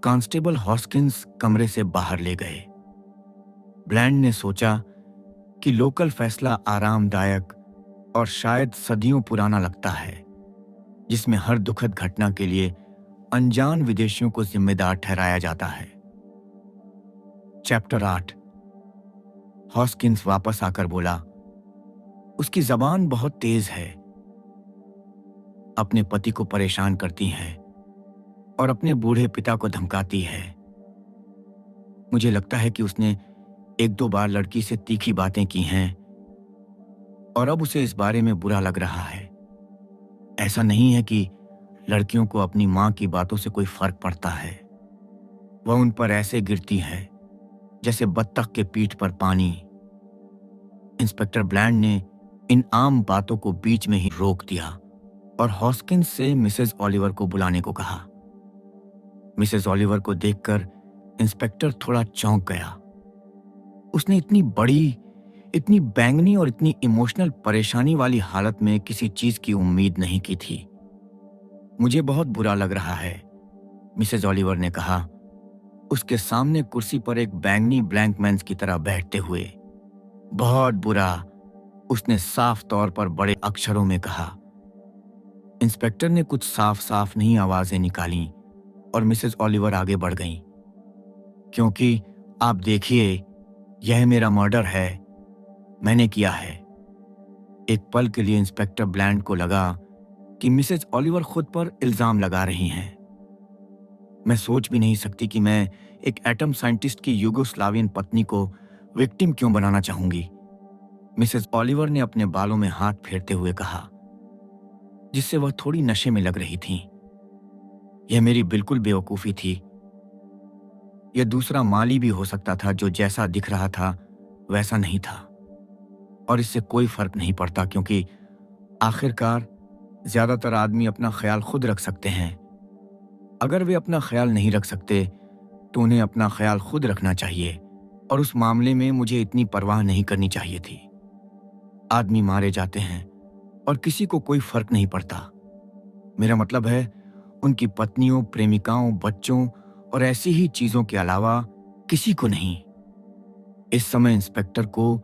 कांस्टेबल हॉस्किंस कमरे से बाहर ले गए। ब्लैंड ने सोचा कि लोकल फैसला आरामदायक और शायद सदियों पुराना लगता है, जिसमें हर दुखद घटना के लिए अनजान विदेशियों को जिम्मेदार ठहराया जाता है। चैप्टर 8। हॉस्किंस वापस आकर बोला, उसकी जबान बहुत तेज है। अपने पति को परेशान करती है और अपने बूढ़े पिता को धमकाती है। मुझे लगता है कि उसने एक दो बार लड़की से तीखी बातें की हैं और अब उसे इस बारे में बुरा लग रहा है। ऐसा नहीं है कि लड़कियों को अपनी मां की बातों से कोई फर्क पड़ता है। वह उन पर ऐसे गिरती है जैसे बत्तख के पीठ पर पानी। इंस्पेक्टर ब्लैंड ने इन आम बातों को बीच में ही रोक दिया और हॉस्किंस से मिसेस ओलिवर को बुलाने को कहा। मिसेस ओलिवर को देखकर इंस्पेक्टर थोड़ा चौंक गया। उसने इतनी बड़ी, इतनी बैंगनी और इतनी इमोशनल परेशानी वाली हालत में किसी चीज की उम्मीद नहीं की थी। मुझे बहुत बुरा लग रहा है, मिसेज ओलिवर ने कहा, उसके सामने कुर्सी पर एक बैंगनी ब्लैंकमैन्स की तरह बैठते हुए। बहुत बुरा, उसने साफ तौर पर बड़े अक्षरों में कहा। इंस्पेक्टर ने कुछ साफ साफ नहीं आवाजें निकाली और मिसेज ओलिवर आगे बढ़ गईं। क्योंकि आप देखिए, यह मेरा मर्डर है, मैंने किया है। एक पल के लिए इंस्पेक्टर ब्लैंड को लगा कि मिसेज ओलिवर खुद पर इल्जाम लगा रही हैं। मैं सोच भी नहीं सकती कि मैं एक एटम साइंटिस्ट की यूगोस्लावियन पत्नी को विक्टिम क्यों बनाना चाहूंगी, मिसेज ओलिवर ने अपने बालों में हाथ फेरते हुए कहा, जिससे वह थोड़ी नशे में लग रही थीं। यह मेरी बिल्कुल बेवकूफी थी। यह दूसरा माली भी हो सकता था जो जैसा दिख रहा था वैसा नहीं था, और इससे कोई फर्क नहीं पड़ता क्योंकि आखिरकार ज्यादातर आदमी अपना ख्याल खुद रख सकते हैं। अगर वे अपना ख्याल नहीं रख सकते तो उन्हें अपना ख्याल खुद रखना चाहिए, और उस मामले में मुझे इतनी परवाह नहीं करनी चाहिए थी। आदमी मारे जाते हैं और किसी को कोई फर्क नहीं पड़ता। मेरा मतलब है उनकी पत्नियों, प्रेमिकाओं, बच्चों और ऐसी ही चीजों के अलावा किसी को नहीं। इस समय इंस्पेक्टर को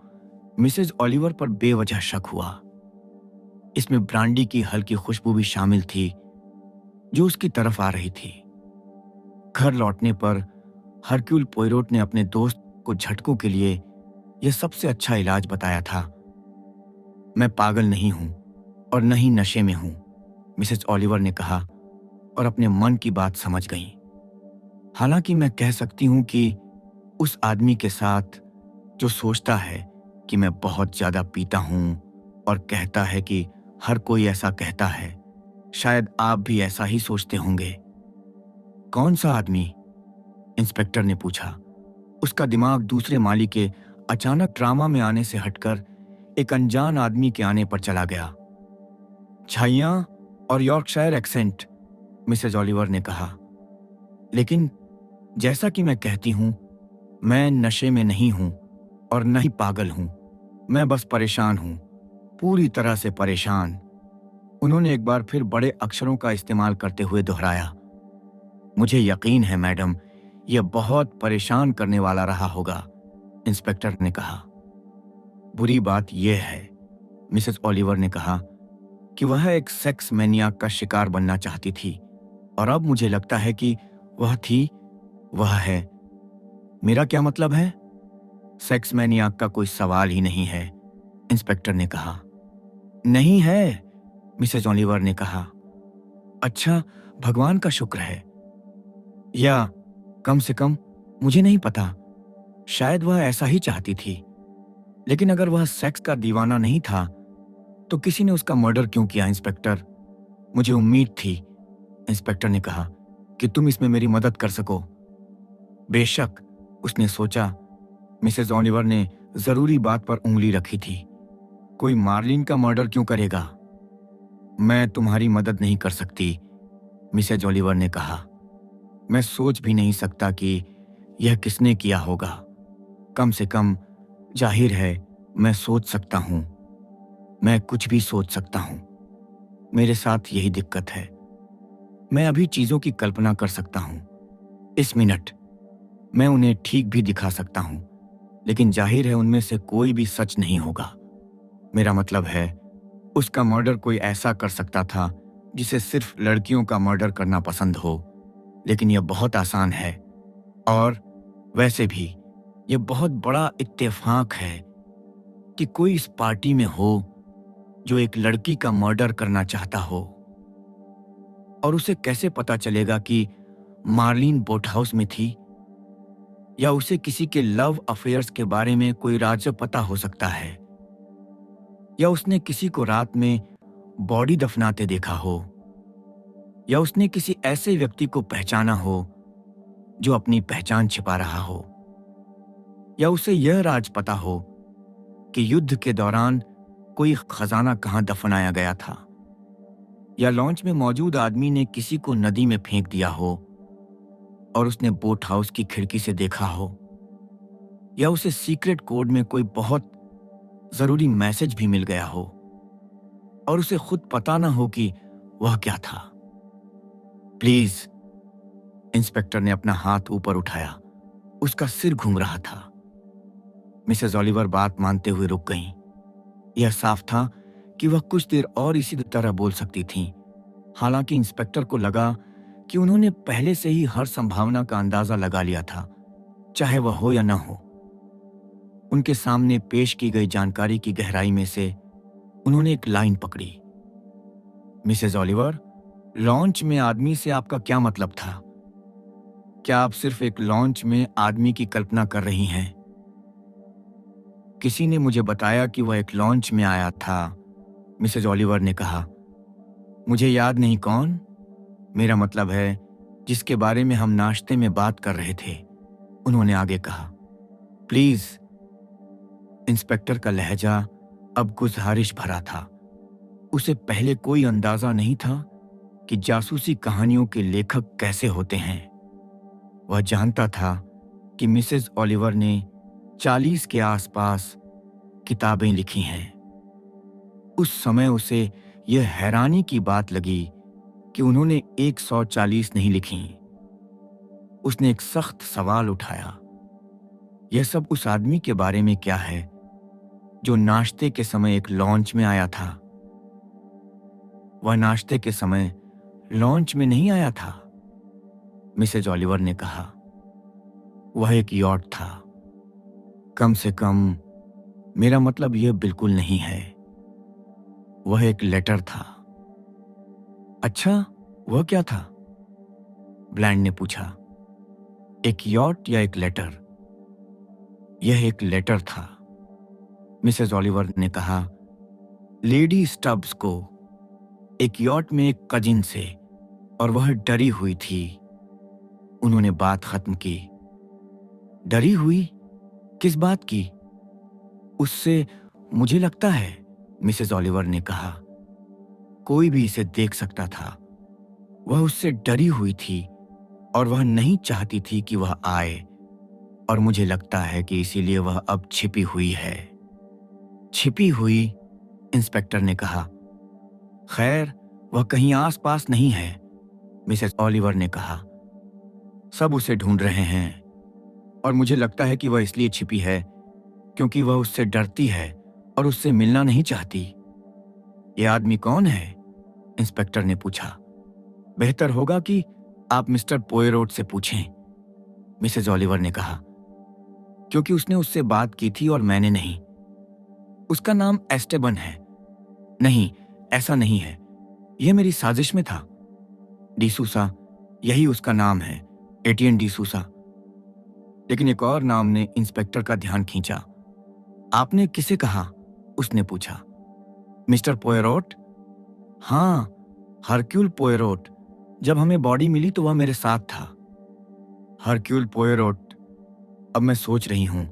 मिसेज ओलिवर पर बेवजह शक हुआ। इसमें ब्रांडी की हल्की खुशबू भी शामिल थी जो उसकी तरफ आ रही थी। घर लौटने पर हरक्यूल पोयरोट ने अपने दोस्त को झटकों के लिए यह सबसे अच्छा इलाज बताया था। मैं पागल नहीं हूं और न ही नशे में हूं, मिसेज ओलिवर ने कहा, और अपने मन की बात समझ गई। हालांकि मैं कह सकती हूं कि उस आदमी के साथ जो सोचता है कि मैं बहुत ज्यादा पीता हूं और कहता है कि हर कोई ऐसा कहता है, शायद आप भी ऐसा ही सोचते होंगे। कौन सा आदमी? इंस्पेक्टर ने पूछा। उसका दिमाग दूसरे माली के अचानक ड्रामा में आने से हटकर एक अनजान आदमी के आने पर चला गया। छाइयां और यॉर्कशायर एक्सेंट, मिसेज ओलिवर ने कहा। लेकिन जैसा कि मैं कहती हूं, मैं नशे में नहीं हूं और न ही पागल हूं। मैं बस परेशान हूं, पूरी तरह से परेशान। उन्होंने एक बार फिर बड़े अक्षरों का इस्तेमाल करते हुए दोहराया। मुझे यकीन है मैडम, यह बहुत परेशान करने वाला रहा होगा, इंस्पेक्टर ने कहा। बुरी बात यह है, मिसेस ओलिवर ने कहा, कि वह एक सेक्स मैनियाक का शिकार बनना चाहती थी, और अब मुझे लगता है कि वह है। मेरा क्या मतलब है? सेक्स मैनियाक का कोई सवाल ही नहीं है, इंस्पेक्टर ने कहा। नहीं है, मिसेज ओलिवर ने कहा। अच्छा, भगवान का शुक्र है, या कम से कम मुझे नहीं पता, शायद वह ऐसा ही चाहती थी। लेकिन अगर वह सेक्स का दीवाना नहीं था तो किसी ने उसका मर्डर क्यों किया, इंस्पेक्टर? मुझे उम्मीद थी, इंस्पेक्टर ने कहा, कि तुम इसमें मेरी मदद कर सको। बेशक, उसने सोचा। मिसेज ओलिवर ने जरूरी बात पर उंगली रखी थी। कोई मार्लिन का मर्डर क्यों करेगा? मैं तुम्हारी मदद नहीं कर सकती, मिसेज ओलिवर ने कहा। मैं सोच भी नहीं सकता कि यह किसने किया होगा। कम से कम जाहिर है मैं सोच सकता हूं। मैं कुछ भी सोच सकता हूं। मेरे साथ यही दिक्कत है। मैं अभी चीजों की कल्पना कर सकता हूं। इस मिनट मैं उन्हें ठीक भी दिखा सकता हूं, लेकिन जाहिर है उनमें से कोई भी सच नहीं होगा। मेरा मतलब है, उसका मर्डर कोई ऐसा कर सकता था जिसे सिर्फ लड़कियों का मर्डर करना पसंद हो, लेकिन यह बहुत आसान है। और वैसे भी यह बहुत बड़ा इत्तेफाक है कि कोई इस पार्टी में हो जो एक लड़की का मर्डर करना चाहता हो। और उसे कैसे पता चलेगा कि मार्लिन बोट हाउस में थी? या उसे किसी के लव अफेयर्स के बारे में कोई राज पता हो सकता है? या उसने किसी को रात में बॉडी दफनाते देखा हो? या उसने किसी ऐसे व्यक्ति को पहचाना हो जो अपनी पहचान छिपा रहा हो? या उसे यह राज पता हो कि युद्ध के दौरान कोई खजाना कहां दफनाया गया था? या लॉन्च में मौजूद आदमी ने किसी को नदी में फेंक दिया हो और उसने बोट हाउस की खिड़की से देखा हो? या उसे सीक्रेट कोड में कोई बहुत जरूरी मैसेज भी मिल गया हो और उसे खुद पता ना हो कि वह क्या था। प्लीज। इंस्पेक्टर ने अपना हाथ ऊपर उठाया। उसका सिर घूम रहा था। मिसेस ओलिवर बात मानते हुए रुक गईं। यह साफ था कि वह कुछ देर और इसी तरह बोल सकती थीं। हालांकि इंस्पेक्टर को लगा कि उन्होंने पहले से ही हर संभावना का अंदाजा लगा लिया था, चाहे वह हो या न हो। उनके सामने पेश की गई जानकारी की गहराई में से उन्होंने एक लाइन पकड़ी। मिसेस ओलिवर, लॉन्च में आदमी से आपका क्या मतलब था? क्या आप सिर्फ एक लॉन्च में आदमी की कल्पना कर रही हैं? किसी ने मुझे बताया कि वह एक लॉन्च में आया था, मिसेस ओलिवर ने कहा। मुझे याद नहीं कौन। मेरा मतलब है जिसके बारे में हम नाश्ते में बात कर रहे थे, उन्होंने आगे कहा। प्लीज। इंस्पेक्टर का लहजा अब गुज़ारिश भरा था। उसे पहले कोई अंदाजा नहीं था कि जासूसी कहानियों के लेखक कैसे होते हैं। वह जानता था कि मिसेस ओलिवर ने 40 के आसपास किताबें लिखी हैं। उस समय उसे यह हैरानी की बात लगी कि उन्होंने 140 नहीं लिखी। उसने एक सख्त सवाल उठाया। यह सब उस आदमी के बारे में क्या है जो नाश्ते के समय एक लॉन्च में आया था? वह नाश्ते के समय लॉन्च में नहीं आया था, मिसेज ओलिवर ने कहा। वह एक यॉट था। कम से कम मेरा मतलब यह बिल्कुल नहीं है। वह एक लेटर था। अच्छा, वह क्या था? ब्लैंड ने पूछा। एक यॉट या एक लेटर? यह एक लेटर था, मिसेस ओलिवर ने कहा। लेडी स्टब्स को एक यॉट में एक कजिन से, और वह डरी हुई थी। उन्होंने बात खत्म की। डरी हुई? किस बात की? उससे, मुझे लगता है, मिसेस ओलिवर ने कहा। कोई भी इसे देख सकता था। वह उससे डरी हुई थी और वह नहीं चाहती थी कि वह आए, और मुझे लगता है कि इसीलिए वह अब छिपी हुई है। छिपी हुई? इंस्पेक्टर ने कहा। खैर, वह कहीं आस पास नहीं है, मिसेस ओलिवर ने कहा। सब उसे ढूंढ रहे हैं, और मुझे लगता है कि वह इसलिए छिपी है क्योंकि वह उससे डरती है और उससे मिलना नहीं चाहती। यह आदमी कौन है? इंस्पेक्टर ने पूछा। बेहतर होगा कि आप मिस्टर पोयरोट से पूछें, मिसेस ओलिवर ने कहा, क्योंकि उसने उससे बात की थी और मैंने नहीं। उसका नाम एस्टेबन है। नहीं, ऐसा नहीं है। यह मेरी साजिश में था। डिसूसा, यही उसका नाम है, एटियन डिसूसा। लेकिन एक और नाम ने इंस्पेक्टर का ध्यान खींचा। आपने किसे कहा? उसने पूछा। Mister Poirot? हाँ, हरक्यूल पोयरोट। जब हमें बॉडी मिली तो वह मेरे साथ था। हरक्यूल पोयरोट। अब मैं सोच रही हूं,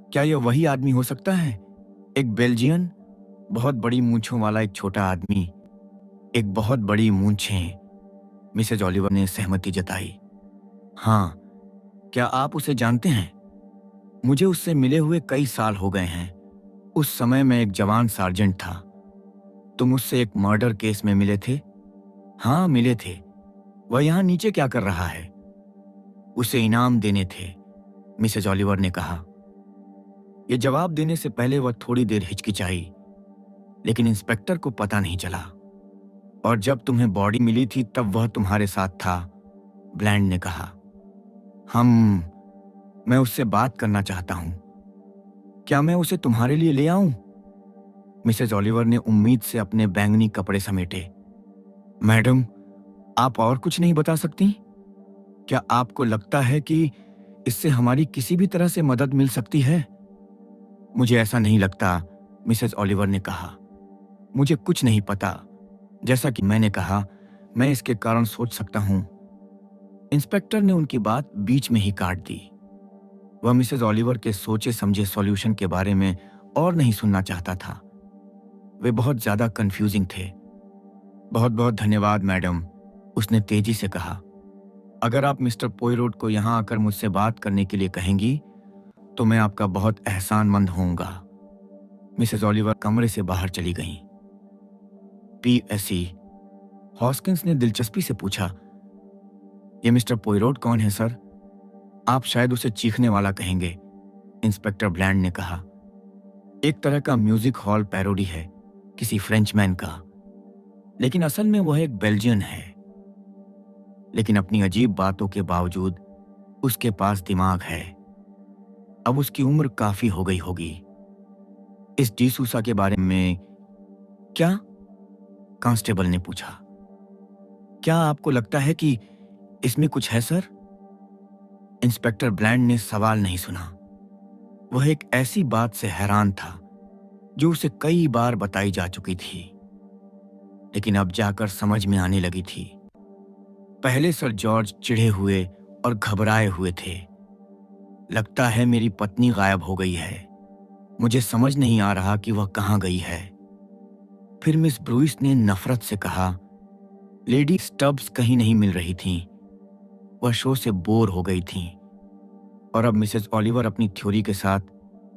क्या यह वही आदमी हो सकता है? एक बेल्जियन, बहुत बड़ी मूंछों वाला एक छोटा आदमी, एक बहुत बड़ी मूंछें। मिसेज ओलिवर ने सहमति जताई। हाँ, क्या आप उसे जानते हैं? मुझे उससे मिले हुए कई साल हो गए हैं। उस समय मैं एक जवान सार्जेंट था। तुम उससे एक मर्डर केस में मिले थे? हाँ, मिले थे। वह यहां नीचे क्या कर रहा है? उसे इनाम देने थे, मिसेज ओलिवर ने कहा। यह जवाब देने से पहले वह थोड़ी देर हिचकिचाई, लेकिन इंस्पेक्टर को पता नहीं चला। और जब तुम्हें बॉडी मिली थी तब वह तुम्हारे साथ था, ब्लैंड ने कहा। मैं उससे बात करना चाहता हूं। क्या मैं उसे तुम्हारे लिए ले आऊं? मिसेज ओलिवर ने उम्मीद से अपने बैंगनी कपड़े समेटे। मैडम, आप और कुछ नहीं बता सकती? क्या आपको लगता है कि इससे हमारी किसी भी तरह से मदद मिल सकती है? मुझे ऐसा नहीं लगता, मिसेज ओलिवर ने कहा। मुझे कुछ नहीं पता। जैसा कि मैंने कहा, मैं इसके कारण सोच सकता हूं। इंस्पेक्टर ने उनकी बात बीच में ही काट दी। वह मिसेज ओलिवर के सोचे समझे सॉल्यूशन के बारे में और नहीं सुनना चाहता था। वे बहुत ज्यादा कंफ्यूजिंग थे। बहुत बहुत धन्यवाद मैडम, उसने तेजी से कहा। अगर आप मिस्टर पोयरोट को यहां आकर मुझसे बात करने के लिए कहेंगी तो मैं आपका बहुत एहसानमंद होऊंगा। मिसेस ओलिवर कमरे से बाहर चली गईं। पीएसई हॉस्किंस ने दिलचस्पी से पूछा, ये मिस्टर पोयरोट कौन है सर? आप शायद उसे चीखने वाला कहेंगे, इंस्पेक्टर ब्लैंड ने कहा। एक तरह का म्यूजिक हॉल पैरोडी है किसी फ्रेंचमैन का, लेकिन असल में वह एक बेल्जियन है। लेकिन अपनी अजीब बातों के बावजूद उसके पास दिमाग है। अब उसकी उम्र काफी हो गई होगी। इस डिसूसा के बारे में क्या? कांस्टेबल ने पूछा। क्या आपको लगता है कि इसमें कुछ है सर? इंस्पेक्टर ब्लैंड ने सवाल नहीं सुना। वह एक ऐसी बात से हैरान था जो उसे कई बार बताई जा चुकी थी, लेकिन अब जाकर समझ में आने लगी थी। पहले सर जॉर्ज चिढ़े हुए और घबराए हुए थे। लगता है मेरी पत्नी गायब हो गई है। मुझे समझ नहीं आ रहा कि वह कहां गई है। फिर मिस ब्रूइस ने नफरत से कहा, लेडी स्टब्स कहीं नहीं मिल रही थीं। वह शो से बोर हो गई थीं। और अब मिसेस ओलिवर अपनी थ्योरी के साथ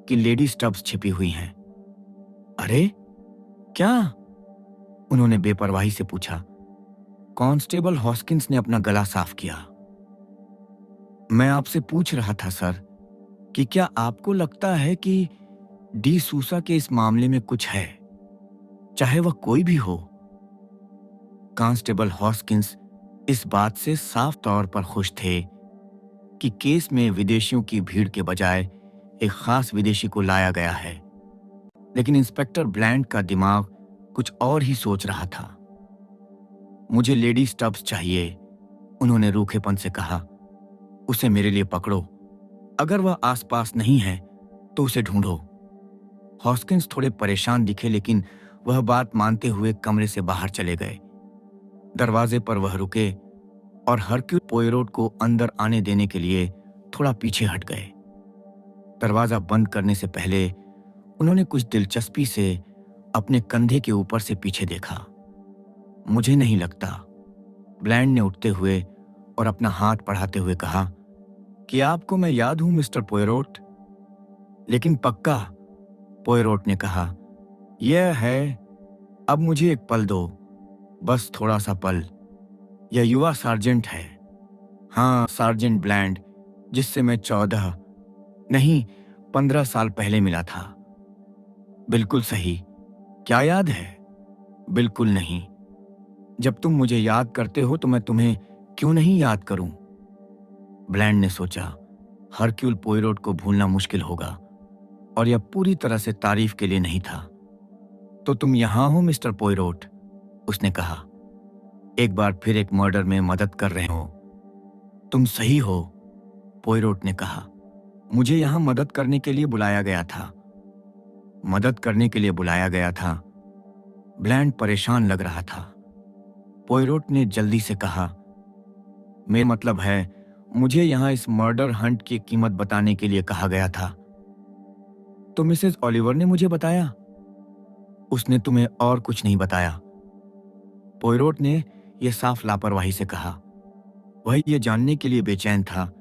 कि लेडी स्टब्स छिपी हुई हैं। अरे क्या? उन्होंने बेपरवाही से पूछा। कांस्टेबल हॉस्किंस ने अपना गला साफ किया। मैं आपसे पूछ रहा था सर कि क्या आपको लगता है कि डी सूसा के इस मामले में कुछ है, चाहे वह कोई भी हो? कांस्टेबल हॉस्किंस इस बात से साफ तौर पर खुश थे कि केस में विदेशियों की भीड़ के बजाय एक खास विदेशी को लाया गया है। लेकिन इंस्पेक्टर ब्लैंड का दिमाग कुछ और ही सोच रहा था। मुझे लेडी स्टब्स चाहिए, उन्होंने रूखेपन से कहा। उसे मेरे लिए पकड़ो। अगर वह आसपास नहीं है तो उसे ढूंढो। हॉस्किंस थोड़े परेशान दिखे, लेकिन वह बात मानते हुए कमरे से बाहर चले गए। दरवाजे पर वह रुके और हरक्यूल पोयरोट को अंदर आने देने के लिए थोड़ा पीछे हट गए। दरवाजा बंद करने से पहले उन्होंने कुछ दिलचस्पी से अपने कंधे के ऊपर से पीछे देखा। मुझे नहीं लगता, ब्लैंड ने उठते हुए और अपना हाथ बढ़ाते हुए कहा, कि आपको मैं याद हूं मिस्टर पोयरोट? लेकिन पक्का, पोयरोट ने कहा। यह है, अब मुझे एक पल दो, बस थोड़ा सा पल। यह युवा सार्जेंट है। हाँ, सार्जेंट ब्लैंड, जिससे मैं 14 नहीं 15 साल पहले मिला था। बिल्कुल सही। क्या याद है? बिल्कुल नहीं। जब तुम मुझे याद करते हो तो मैं तुम्हें क्यों नहीं याद करूं? ब्लैंड ने सोचा, हरक्यूल पोयरोट को भूलना मुश्किल होगा और यह पूरी तरह से तारीफ के लिए नहीं था। तो तुम यहां हो मिस्टर पोयरोट, उसने कहा। एक बार फिर एक मर्डर में मदद कर रहे हो। तुम सही हो, पोयरोट ने कहा। मुझे यहां मदद करने के लिए बुलाया गया था। मदद करने के लिए बुलाया गया था। ब्लैंड परेशान लग रहा था। पोयरोट ने जल्दी से कहा, मेरा मतलब है, मुझे यहां इस मर्डर हंट की कीमत बताने के लिए कहा गया था। तो मिसेस ओलिवर ने मुझे बताया। उसने तुम्हें और कुछ नहीं बताया? पोयरोट ने यह साफ लापरवाही से कहा। वह यह जानने के लिए बेचैन था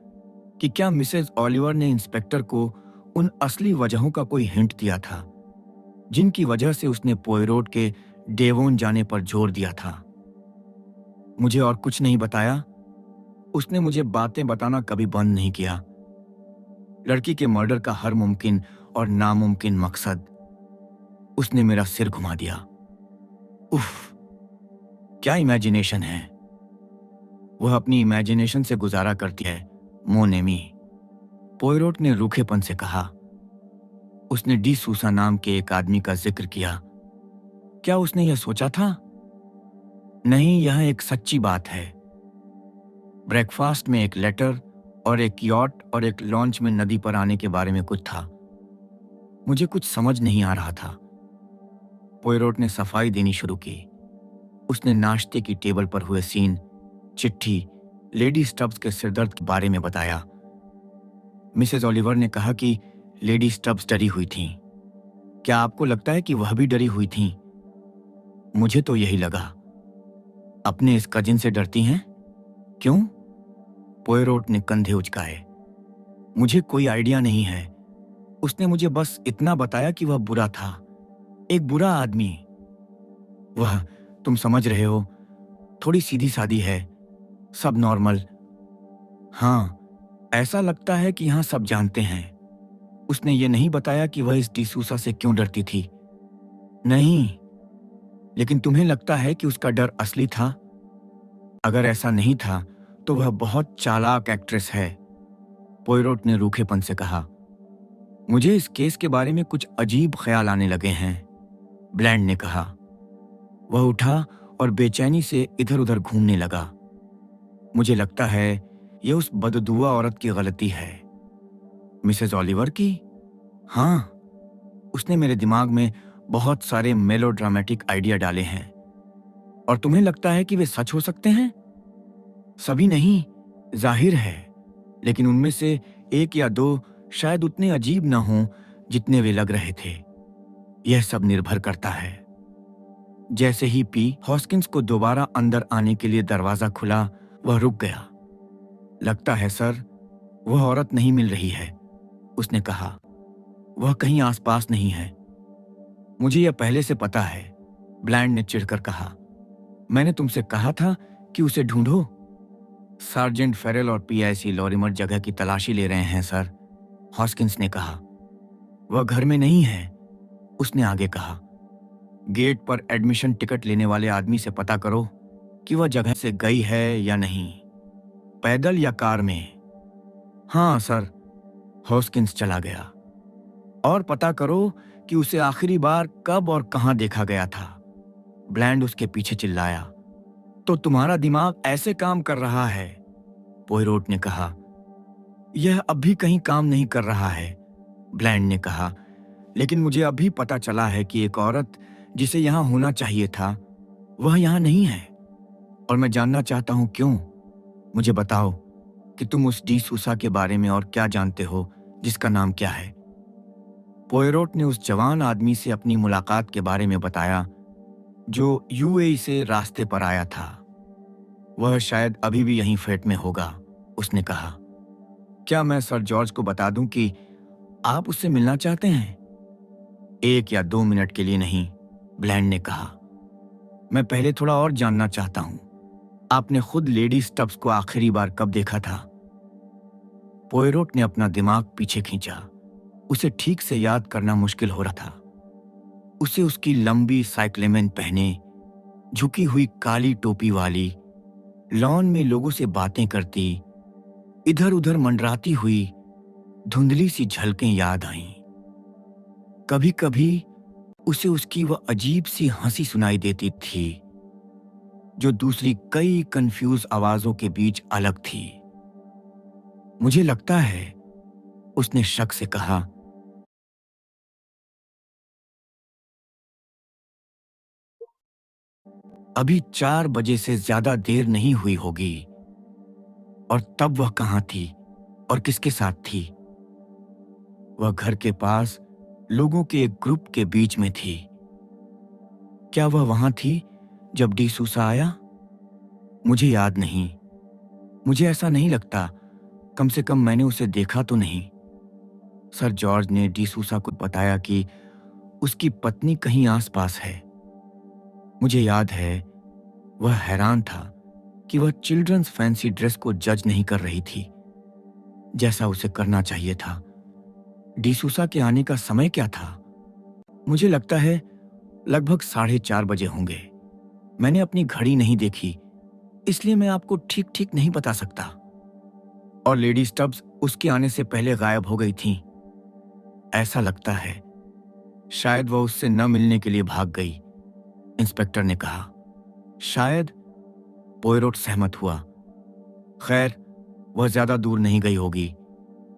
कि क्या मिसेस ओलिवर ने इंस्पेक्टर को उन असली वजहों का कोई हिंट दिया था जिनकी वजह से उसने पोयरोट के डेवोन जाने पर जोर दिया था। मुझे और कुछ नहीं बताया। उसने मुझे बातें बताना कभी बंद नहीं किया। लड़की के मर्डर का हर मुमकिन और नामुमकिन मकसद। उसने मेरा सिर घुमा दिया। उफ, क्या इमेजिनेशन है। वह अपनी इमेजिनेशन से गुजारा करती है, मोनेमी, पोयरोट ने रूखेपन से कहा। उसने डी सूसा नाम के एक आदमी का जिक्र किया। क्या उसने यह सोचा था? नहीं, यह एक सच्ची बात है। ब्रेकफास्ट में एक लेटर और एक यॉट और एक लॉन्च में नदी पर आने के बारे में कुछ था। मुझे कुछ समझ नहीं आ रहा था। पोयरोट ने सफाई देनी शुरू की। उसने नाश्ते की टेबल पर हुए सीन, चिट्ठी, लेडी स्टब्स के सिरदर्द के बारे में बताया। मिसेस ओलिवर ने कहा कि लेडी स्टब्स डरी हुई थीं। क्या आपको लगता है कि वह भी डरी हुई थीं? मुझे तो यही लगा। अपने इस कजिन से डरती हैं? क्यों? पोयरोट ने कंधे उचकाए। मुझे कोई आइडिया नहीं है। उसने मुझे बस इतना बताया कि वह बुरा था, एक बुरा आदमी। वह, तुम समझ रहे हो, थोड़ी सीधी सादी है, सब नॉर्मल। हाँ, ऐसा लगता है कि यहाँ सब जानते हैं। उसने ये नहीं बताया कि वह इस डिसूसा से क्यों डरती थी। नहीं, लेकिन तुम्हें लगता है कि उसका डर असली था? अगर ऐसा नहीं था तो वह बहुत चालाक एक्ट्रेस है, पोयरोट ने रूखेपन से कहा। मुझे इस केस के बारे में कुछ अजीब ख्याल आने लगे हैं, ब्लैंड ने कहा। वह उठा और बेचैनी से इधर उधर घूमने लगा। मुझे लगता है यह उस बददुआ औरत की गलती है। मिसेस ओलिवर की? हाँ, उसने मेरे दिमाग में बहुत सारे मेलोड्रामेटिक आइडिया डाले हैं। और तुम्हें लगता है कि वे सच हो सकते हैं? सभी नहीं, जाहिर है, लेकिन उनमें से एक या दो शायद उतने अजीब न हों जितने वे लग रहे थे। यह सब निर्भर करता है। जैसे ही पी हॉस्किंस को दोबारा अंदर आने के लिए दरवाजा खुला, वह रुक गया। लगता है सर, वह औरत नहीं मिल रही है, उसने कहा। वह कहीं आसपास नहीं है। मुझे यह पहले से पता है, ब्लैंड ने चिढ़कर कहा। मैंने तुमसे कहा था कि उसे ढूंढो। सार्जेंट फेरेल और पीआईसी लॉरिमर जगह की तलाशी ले रहे हैं सर, हॉस्किंस ने कहा। वह घर में नहीं है, उसने आगे कहा। गेट पर एडमिशन टिकट लेने वाले आदमी से पता करो कि वह जगह से गई है या नहीं, पैदल या कार में। हाँ सर, हॉस्किंस चला गया। और पता करो कि उसे आखिरी बार कब और कहां देखा गया था, ब्लैंड उसके पीछे चिल्लाया। तो तुम्हारा दिमाग ऐसे काम कर रहा है, पोयरोट ने कहा। यह अब भी कहीं काम नहीं कर रहा है, ब्लैंड ने कहा। लेकिन मुझे अभी पता चला है कि एक औरत जिसे यहां होना चाहिए था, वह यहां नहीं है। और मैं जानना चाहता हूं क्यों। मुझे बताओ कि तुम उस डी सूसा के बारे में और क्या जानते हो जिसका नाम क्या है। पोयरोट ने उस जवान आदमी से अपनी मुलाकात के बारे में बताया जो यूएई से रास्ते पर आया था। वह शायद अभी भी यहीं फ्लैट में होगा, उसने कहा। क्या मैं सर जॉर्ज को बता दूं कि आप उससे मिलना चाहते हैं? 1 या 2 मिनट के लिए नहीं, ब्लैंड ने कहा। मैं पहले थोड़ा और जानना चाहता हूं। आपने खुद लेडी स्टब्स को आखिरी बार कब देखा था? पोयरोट ने अपना दिमाग पीछे खींचा। उसे ठीक से याद करना मुश्किल हो रहा था। उसे उसकी लंबी साइक्लेमेन पहने, झुकी हुई काली टोपी वाली, लॉन में लोगों से बातें करती, इधर उधर मंडराती हुई धुंधली सी झलकें याद आईं। कभी कभी उसे उसकी वह अजीब सी हंसी सुनाई देती थी जो दूसरी कई कंफ्यूज आवाजों के बीच अलग थी। मुझे लगता है, उसने शक से कहा। अभी 4 बजे से ज्यादा देर नहीं हुई होगी। और तब वह कहां थी और किसके साथ थी? वह घर के पास लोगों के एक ग्रुप के बीच में थी। क्या वह वहां थी जब डी सूसा आया? मुझे याद नहीं। मुझे ऐसा नहीं लगता। कम से कम मैंने उसे देखा तो नहीं। सर जॉर्ज ने डी सूसा को बताया कि उसकी पत्नी कहीं आसपास है। मुझे याद है, वह हैरान था कि वह चिल्ड्रंस फैंसी ड्रेस को जज नहीं कर रही थी जैसा उसे करना चाहिए था। डिसूसा के आने का समय क्या था? मुझे लगता है लगभग 4:30 बजे होंगे। मैंने अपनी घड़ी नहीं देखी, इसलिए मैं आपको ठीक ठीक नहीं बता सकता। और लेडी स्टब्स उसके आने से पहले गायब हो गई थीं। ऐसा लगता है शायद वह उससे न मिलने के लिए भाग गई, इंस्पेक्टर ने कहा। शायद, पोयरोट सहमत हुआ। खैर, वह ज्यादा दूर नहीं गई होगी,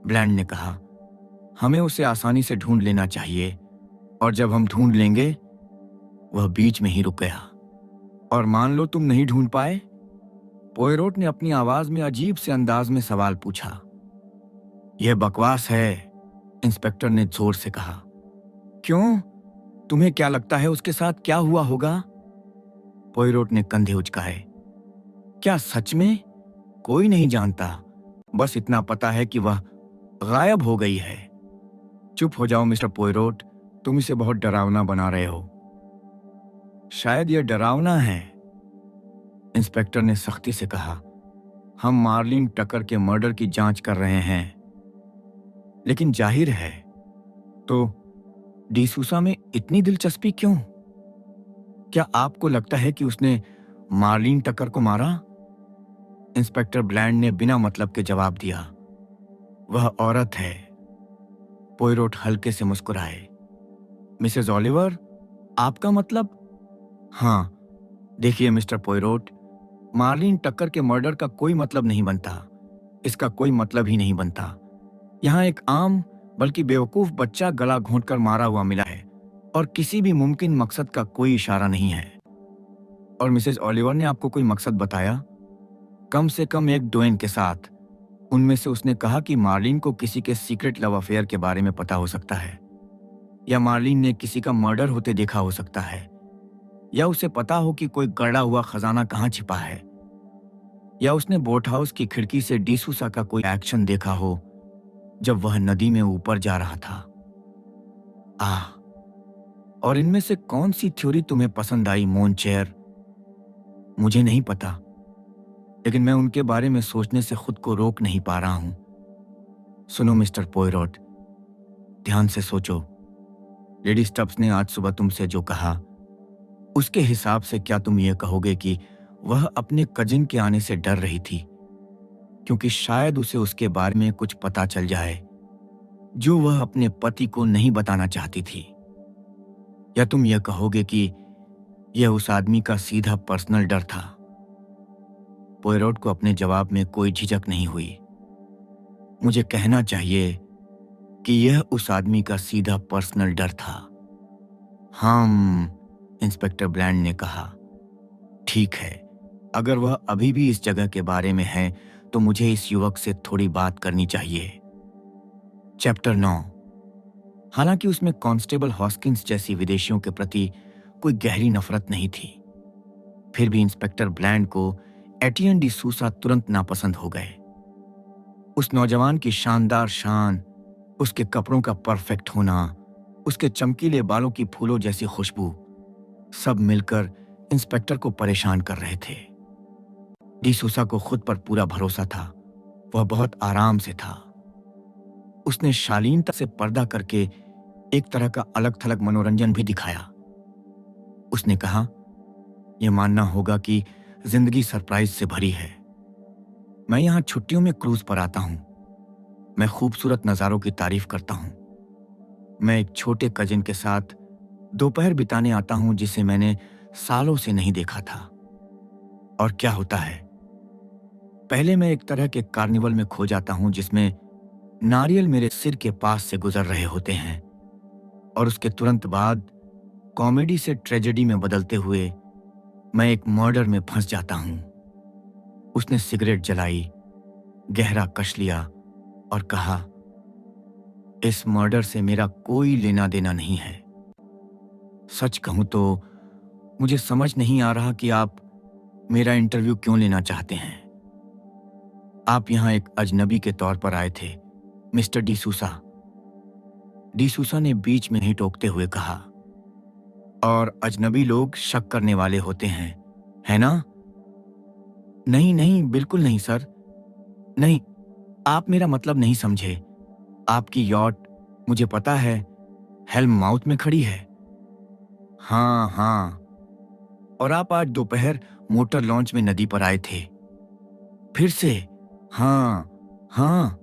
ब्लैंड ने कहा। हमें उसे आसानी से ढूंढ लेना चाहिए, और जब हम ढूंढ लेंगे। वह बीच में ही रुक गया। और मान लो तुम नहीं ढूंढ पाए? पोयरोट ने अपनी आवाज में अजीब से अंदाज में सवाल पूछा। यह बकवास है, इंस्पेक्टर ने जोर से कहा। क्यों? तुम्हें क्या लगता है उसके साथ क्या हुआ होगा? पोयरोट ने कंधे उचकाए। क्या सच में? कोई नहीं जानता। बस इतना पता है कि वह गायब हो गई है। चुप हो जाओ मिस्टर पोयरोट, तुम इसे बहुत डरावना बना रहे हो। शायद यह डरावना है, इंस्पेक्टर ने सख्ती से कहा। हम मार्लिन टकर के मर्डर की जांच कर रहे हैं। लेकिन जाहिर है, तो डिसूसा में इतनी दिलचस्पी क्यों? क्या आपको लगता है कि उसने मार्लिन टकर को मारा? इंस्पेक्टर ब्लैंड ने बिना मतलब के जवाब दिया। वह औरत है। पोयरोट हल्के से मुस्कुराए। मिसेस ओलिवर, आपका मतलब? हाँ, देखिए मिस्टर पोयरोट, मार्लिन टक्कर के मर्डर का कोई मतलब नहीं बनता। इसका कोई मतलब ही नहीं बनता। यहां एक आम बल्कि बेवकूफ बच्चा गला घोंटकर मारा हुआ मिला है और किसी भी मुमकिन मकसद का कोई इशारा नहीं है। और मिसेस ओलिवर ने आपको कोई मकसद बताया? कम से कम एक डोइन के साथ। उनमें से उसने कहा कि मार्लिन को किसी के सीक्रेट लव अफेयर के बारे में पता हो सकता है, या मार्लिन ने किसी का मर्डर होते देखा हो सकता है, या उसे पता हो कि कोई गड़ा हुआ खजाना कहां छिपा है, या उसने बोट हाउस की खिड़की से डिसूसा का कोई एक्शन देखा हो जब वह नदी में ऊपर जा रहा था। और इनमें से कौन सी थ्योरी तुम्हें पसंद आई, मोनचेयर? मुझे नहीं पता, लेकिन मैं उनके बारे में सोचने से खुद को रोक नहीं पा रहा हूं। सुनो मिस्टर पोयरोट, ध्यान से सोचो। लेडी स्टब्स ने आज सुबह तुमसे जो कहा, उसके हिसाब से क्या तुम ये कहोगे कि वह अपने कजिन के आने से डर रही थी, क्योंकि शायद उसे उसके बारे में कुछ पता चल जाए जो वह अपने पति को नहीं बताना चाहती थी? या तुम यह कहोगे कि यह उस आदमी का सीधा पर्सनल डर था? पोयरोट को अपने जवाब में कोई झिझक नहीं हुई। मुझे कहना चाहिए कि यह उस आदमी का सीधा पर्सनल डर था। इंस्पेक्टर ब्लैंड ने कहा। ठीक है, अगर वह अभी भी इस जगह के बारे में है तो मुझे इस युवक से थोड़ी बात करनी चाहिए। चैप्टर 9। हालांकि उसमें कांस्टेबल हॉस्किंस जैसी विदेशियों के प्रति कोई गहरी नफरत नहीं थी, फिर भी इंस्पेक्टर ब्लैंड को एटियन डिसूसा तुरंत नापसंद हो गए। उस नौजवान की शानदार शान, उसके कपड़ों का परफेक्ट होना, उसके चमकीले बालों की फूलों जैसी खुशबू, सब मिलकर इंस्पेक्टर को परेशान कर रहे थे। डिसूसा को खुद पर पूरा भरोसा था। वह बहुत आराम से था। उसने शालीनता से पर्दा करके एक तरह का अलग थलग मनोरंजन भी दिखाया। उसने कहा, यह मानना होगा कि जिंदगी सरप्राइज से भरी है। मैं यहां छुट्टियों में क्रूज पर आता हूं। मैं खूबसूरत नजारों की तारीफ करता हूं। मैं एक छोटे कजिन के साथ दोपहर बिताने आता हूं जिसे मैंने सालों से नहीं देखा था। और क्या होता है, पहले मैं एक तरह के कार्निवल में खो जाता हूं जिसमें नारियल मेरे सिर के पास से गुजर रहे होते हैं, और उसके तुरंत बाद कॉमेडी से ट्रेजेडी में बदलते हुए मैं एक मर्डर में फंस जाता हूं। उसने सिगरेट जलाई, गहरा कश लिया और कहा, इस मर्डर से मेरा कोई लेना देना नहीं है। सच कहूं तो मुझे समझ नहीं आ रहा कि आप मेरा इंटरव्यू क्यों लेना चाहते हैं। आप यहां एक अजनबी के तौर पर आए थे, मिस्टर डिसूसा। डिसूसा ने बीच में ही टोकते हुए कहा, और अजनबी लोग शक करने वाले होते हैं, है ना? नहीं नहीं, बिल्कुल नहीं सर। नहीं, आप मेरा मतलब नहीं समझे। आपकी यॉट, मुझे पता है, हेल्म माउथ में खड़ी है। हाँ, और आप आज दोपहर मोटर लॉन्च में नदी पर आए थे। फिर से? हाँ।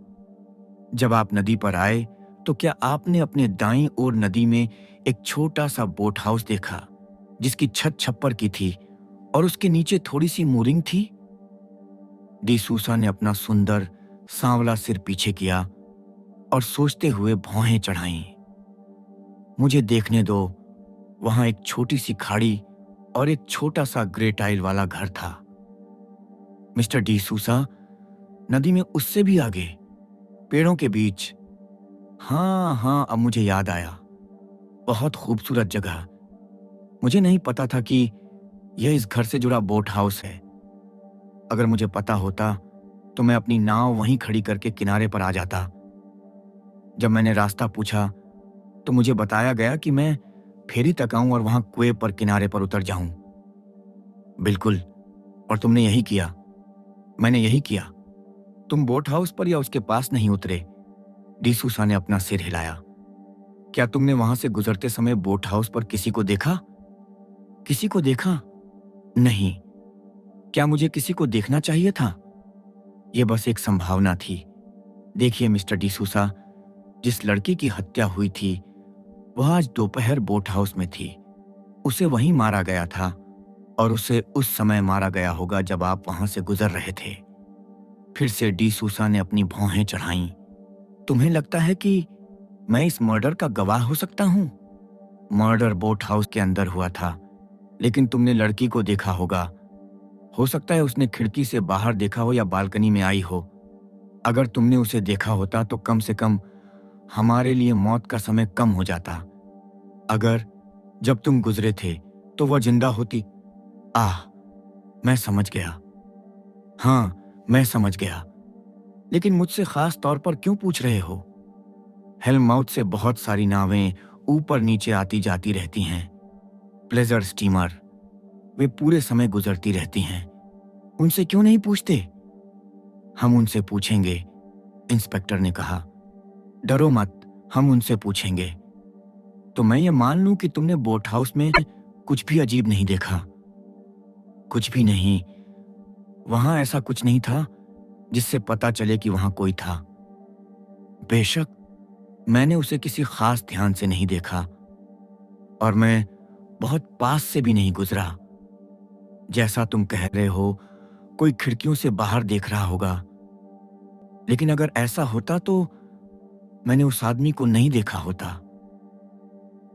जब आप नदी पर आए तो क्या आपने अपने दाईं ओर नदी में एक छोटा सा बोट हाउस देखा जिसकी छत छप्पर की थी और उसके नीचे थोड़ी सी मूरिंग थी? डिसूसा ने अपना सुंदर सांवला सिर पीछे किया और सोचते हुए भौहें चढ़ाईं। मुझे देखने दो। वहां एक छोटी सी खाड़ी और एक छोटा सा ग्रे टाइल वाला घर था। मिस्टर डिसूसा, नदी में उससे भी आगे, पेड़ों के बीच। हाँ, अब मुझे याद आया। बहुत खूबसूरत जगह। मुझे नहीं पता था कि यह इस घर से जुड़ा बोट हाउस है। अगर मुझे पता होता तो मैं अपनी नाव वहीं खड़ी करके किनारे पर आ जाता। जब मैंने रास्ता पूछा तो मुझे बताया गया कि मैं फेरी तक आऊं और वहां कुएं पर किनारे पर उतर जाऊं। बिल्कुल, और तुमने यही किया। मैंने यही किया। तुम बोट हाउस पर या उसके पास नहीं उतरे। डिसूसा ने अपना सिर हिलाया। क्या तुमने वहां से गुजरते समय बोट हाउस पर किसी को देखा? किसी को देखा? नहीं। क्या मुझे किसी को देखना चाहिए था? यह बस एक संभावना थी। देखिए मिस्टर डिसूसा, जिस लड़की की हत्या हुई थी वह आज दोपहर बोट हाउस में थी। उसे वहीं मारा गया था और उसे उस समय मारा गया होगा जब आप वहां से गुजर रहे थे। फिर से डिसूसा ने अपनी भौहें चढ़ाईं। तुम्हें लगता है कि मैं इस मर्डर का गवाह हो सकता हूं? मर्डर बोट हाउस के अंदर हुआ था, लेकिन तुमने लड़की को देखा होगा। हो सकता है उसने खिड़की से बाहर देखा हो या बालकनी में आई हो। अगर तुमने उसे देखा होता तो कम से कम हमारे लिए मौत का समय कम हो जाता। अगर जब तुम गुजरे थे तो वह जिंदा होती। आह, मैं समझ गया। हाँ, मैं समझ गया। लेकिन मुझसे खास तौर पर क्यों पूछ रहे हो? हेलमाउथ से बहुत सारी नावें ऊपर नीचे आती जाती रहती हैं। प्लेजर स्टीमर, वे पूरे समय गुजरती रहती हैं। उनसे क्यों नहीं पूछते? हम उनसे पूछेंगे, इंस्पेक्टर ने कहा। डरो मत, हम उनसे पूछेंगे। तो मैं ये मान लूं कि तुमने बोट हाउस में कुछ भी अजीब नहीं देखा? कुछ भी नहीं। वहां ऐसा कुछ नहीं था जिससे पता चले कि वहां कोई था। बेशक, मैंने उसे किसी खास ध्यान से नहीं देखा और मैं बहुत पास से भी नहीं गुजरा। जैसा तुम कह रहे हो, कोई खिड़कियों से बाहर देख रहा होगा। लेकिन अगर ऐसा होता तो मैंने उस आदमी को नहीं देखा होता।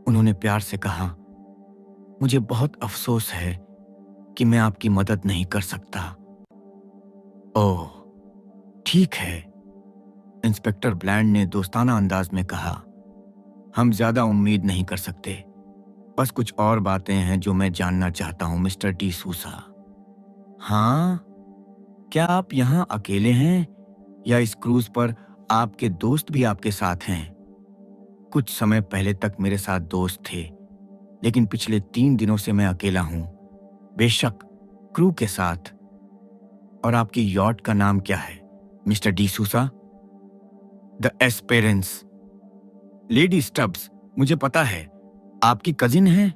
उन्होंने प्यार से कहा, मुझे बहुत अफसोस है कि मैं आपकी मदद नहीं कर सकता। ओह, ठीक है, इंस्पेक्टर ब्लैंड ने दोस्ताना अंदाज में कहा। हम ज्यादा उम्मीद नहीं कर सकते। बस कुछ और बातें हैं जो मैं जानना चाहता हूं मिस्टर डिसूसा। हाँ? क्या आप यहाँ अकेले हैं या इस क्रूज पर आपके दोस्त भी आपके साथ हैं? कुछ समय पहले तक मेरे साथ दोस्त थे, लेकिन पिछले 3 दिनों से मैं अकेला हूं। बेशक, क्रू के साथ। और आपकी यॉट का नाम क्या है Mr D'Souza? The Esperance. Lady Stubbs, मुझे पता है, आपकी कजिन है?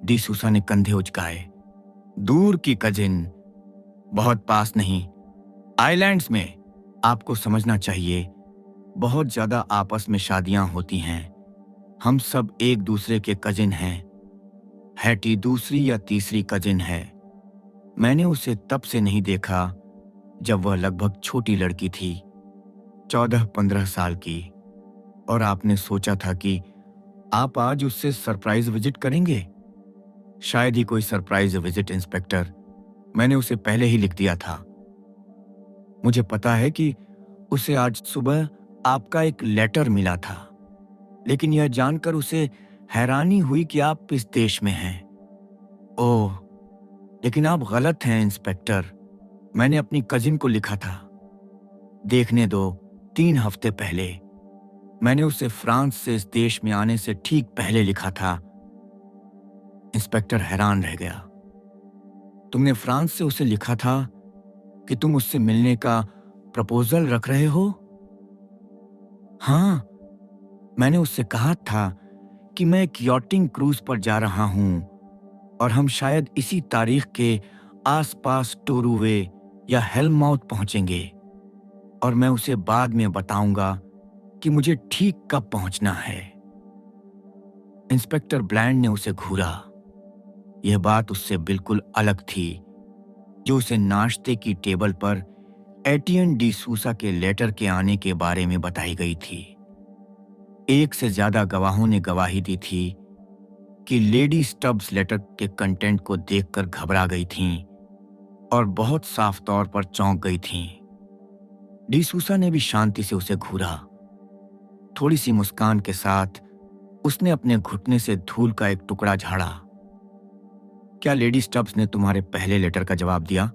डिसूसा ने कंधे उचकाए। दूर की कजिन, बहुत पास नहीं, आइलैंड्स में। आपको समझना चाहिए, बहुत ज्यादा आपस में शादियां होती हैं। हम सब एक दूसरे के कजिन हैं। हैटी दूसरी या तीसरी कजिन है। मैंने उसे तब से नहीं देखा जब वह लगभग छोटी लड़की थी, 14-15 साल की। और आपने सोचा था कि आप आज उससे सरप्राइज विजिट करेंगे। शायद ही कोई सरप्राइज विजिट, इंस्पेक्टर। मैंने उसे पहले ही लिख दिया था। मुझे पता है कि उसे आज सुबह आपका एक लेटर मिला था, लेकिन यह जानकर उसे हैरानी हुई कि आप इस देश में हैं। ओह, लेकिन आप गलत हैं इंस्पेक्टर। मैंने अपनी कजिन को लिखा था। देखने दो, 3 हफ्ते पहले। मैंने उसे फ्रांस से इस देश में आने से ठीक पहले लिखा था। इंस्पेक्टर हैरान रह गया। तुमने फ्रांस से उसे लिखा था कि तुम उससे मिलने का प्रपोजल रख रहे हो? हाँ, मैंने उससे कहा था कि मैं एक यॉटिंग क्रूज पर जा रहा हूं और हम शायद इसी तारीख के आसपास टोरूवे या हेलमाउथ पहुंचेंगे, और मैं उसे बाद में बताऊंगा कि मुझे ठीक कब पहुंचना है। इंस्पेक्टर ब्लैंड ने उसे घूरा। यह बात उससे बिल्कुल अलग थी जो उसे नाश्ते की टेबल पर एटियन डिसूसा के लेटर के आने के बारे में बताई गई थी। एक से ज्यादा गवाहों ने गवाही दी थी कि लेडी स्टब्स लेटर के कंटेंट को देखकर घबरा गई थीं और बहुत साफ तौर पर चौंक गई थीं। डिसूसा ने भी शांति से उसे घूरा। थोड़ी सी मुस्कान के साथ उसने अपने घुटने से धूल का एक टुकड़ा झाड़ा। क्या लेडी स्टब्स ने तुम्हारे पहले लेटर का जवाब दिया?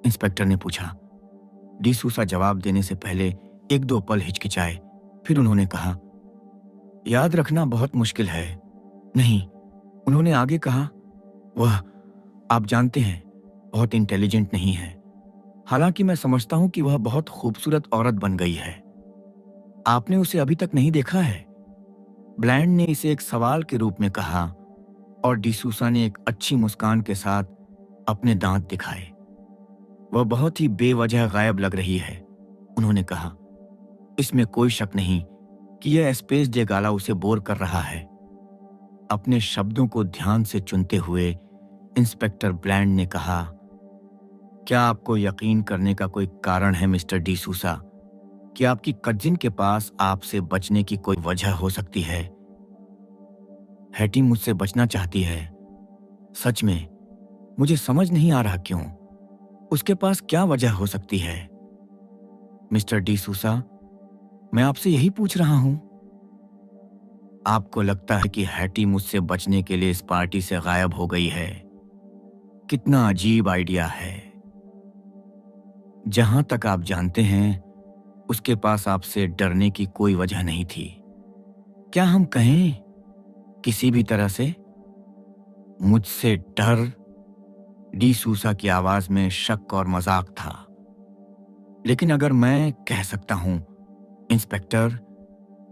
इंस्पेक्टर ने पूछा। डिसूसा जवाब देने से पहले 1-2 पल हिचकिचाए, फिर उन्होंने कहा, याद रखना बहुत मुश्किल है। नहीं, उन्होंने आगे कहा, वह, आप जानते हैं, बहुत इंटेलिजेंट नहीं है। हालांकि मैं समझता हूं कि वह बहुत खूबसूरत औरत बन गई है। आपने उसे अभी तक नहीं देखा है? ब्लैंड ने इसे एक सवाल के रूप में कहा और डिसूसा ने एक अच्छी मुस्कान के साथ अपने दांत दिखाए। वह बहुत ही बेवजह गायब लग रही है, उन्होंने कहा। इसमें कोई शक नहीं कि यह स्पेस डे गाला उसे बोर कर रहा है। अपने शब्दों को ध्यान से चुनते हुए इंस्पेक्टर ब्लैंड ने कहा, क्या आपको यकीन करने का कोई कारण है मिस्टर डिसूसा कि आपकी कजिन के पास आपसे बचने की कोई वजह हो सकती है? हैटी मुझसे बचना चाहती है। सच में मुझे समझ नहीं आ रहा क्यों। उसके पास क्या वजह हो सकती है? मिस्टर डिसूसा, मैं आपसे यही पूछ रहा हूं। आपको लगता है कि हैटी मुझसे बचने के लिए इस पार्टी से गायब हो गई है? कितना अजीब आइडिया है। जहां तक आप जानते हैं, उसके पास आपसे डरने की कोई वजह नहीं थी। क्या हम कहें, किसी भी तरह से? मुझसे डर? डिसूसा की आवाज में शक और मजाक था। लेकिन अगर मैं कह सकता हूं, इंस्पेक्टर,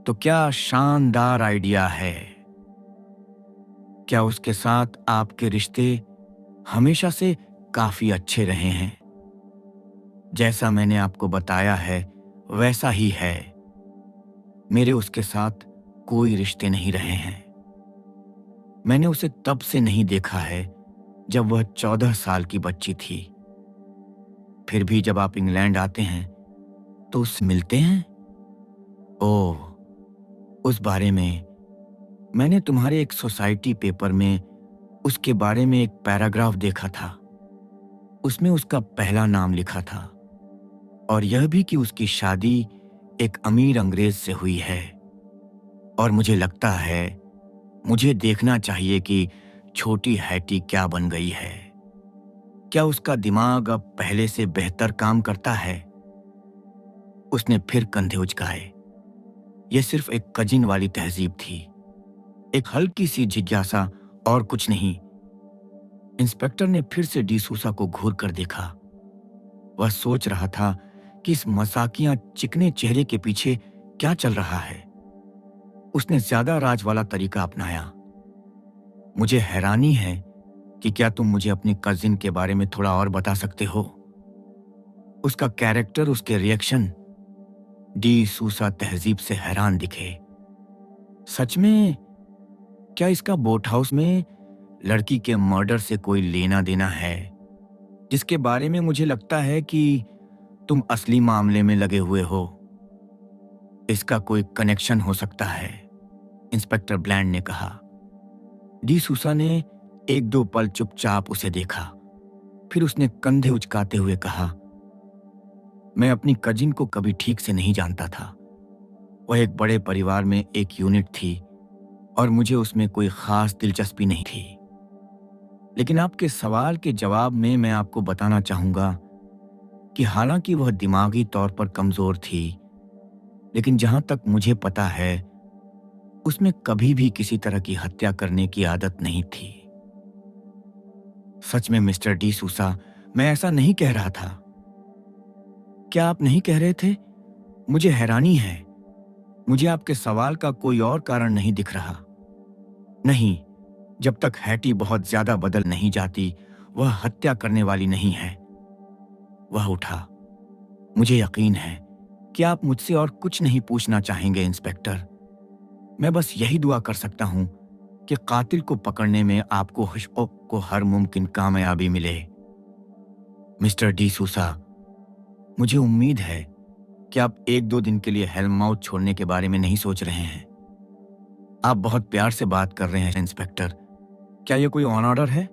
तो क्या शानदार आइडिया है। क्या उसके साथ आपके रिश्ते हमेशा से काफी अच्छे रहे हैं? जैसा मैंने आपको बताया है वैसा ही है। मेरे उसके साथ कोई रिश्ते नहीं रहे हैं। मैंने उसे तब से नहीं देखा है जब वह 14 साल की बच्ची थी। फिर भी जब आप इंग्लैंड आते हैं तो उससे मिलते हैं। ओह, उस बारे में मैंने तुम्हारे एक सोसाइटी पेपर में उसके बारे में एक पैराग्राफ देखा था। उसमें उसका पहला नाम लिखा था और यह भी कि उसकी शादी एक अमीर अंग्रेज से हुई है। और मुझे लगता है मुझे देखना चाहिए कि छोटी हैटी क्या बन गई है। क्या उसका दिमाग अब पहले से बेहतर काम करता है? उसने फिर कंधे उचकाए। यह सिर्फ एक कजिन वाली तहजीब थी, एक हल्की सी जिज्ञासा और कुछ नहीं। इंस्पेक्टर ने फिर से डिसूसा को घूर कर देखा। वह सोच रहा था कि इस मजाकिया चिकने चेहरे के पीछे क्या चल रहा है। उसने ज्यादा राज वाला तरीका अपनाया। मुझे हैरानी है कि क्या तुम मुझे अपनी कजिन के बारे में थोड़ा और बता सकते हो? उसका कैरेक्टर, उसके रिएक्शन। डिसूसा तहजीब से हैरान दिखे। सच में, क्या इसका बोट हाउस में लड़की के मर्डर से कोई लेना देना है, जिसके बारे में मुझे लगता है कि तुम असली मामले में लगे हुए हो? इसका कोई कनेक्शन हो सकता है, इंस्पेक्टर ब्लैंड ने कहा। डिसूसा ने एक दो पल चुपचाप उसे देखा। फिर उसने कंधे उचकाते हुए कहा, मैं अपनी कजिन को कभी ठीक से नहीं जानता था। वह एक बड़े परिवार में एक यूनिट थी और मुझे उसमें कोई खास दिलचस्पी नहीं थी। लेकिन आपके सवाल के जवाब में मैं आपको बताना चाहूंगा कि हालांकि वह दिमागी तौर पर कमजोर थी, लेकिन जहां तक मुझे पता है उसमें कभी भी किसी तरह की हत्या करने की आदत नहीं थी। सच में मिस्टर डिसूसा, मैं ऐसा नहीं कह रहा था। क्या आप नहीं कह रहे थे? मुझे हैरानी है। मुझे आपके सवाल का कोई और कारण नहीं दिख रहा। नहीं, जब तक हैटी बहुत ज्यादा बदल नहीं जाती, वह हत्या करने वाली नहीं है। वह उठा। मुझे यकीन है कि आप मुझसे और कुछ नहीं पूछना चाहेंगे, इंस्पेक्टर। मैं बस यही दुआ कर सकता हूं कि कातिल को पकड़ने में आपको हुशौक को हर मुमकिन कामयाबी मिले। मिस्टर डिसूसा, मुझे उम्मीद है कि आप एक दो दिन के लिए हेल्ममाउथ छोड़ने के बारे में नहीं सोच रहे हैं। आप बहुत प्यार से बात कर रहे हैं, इंस्पेक्टर। क्या यह कोई ऑन ऑर्डर है?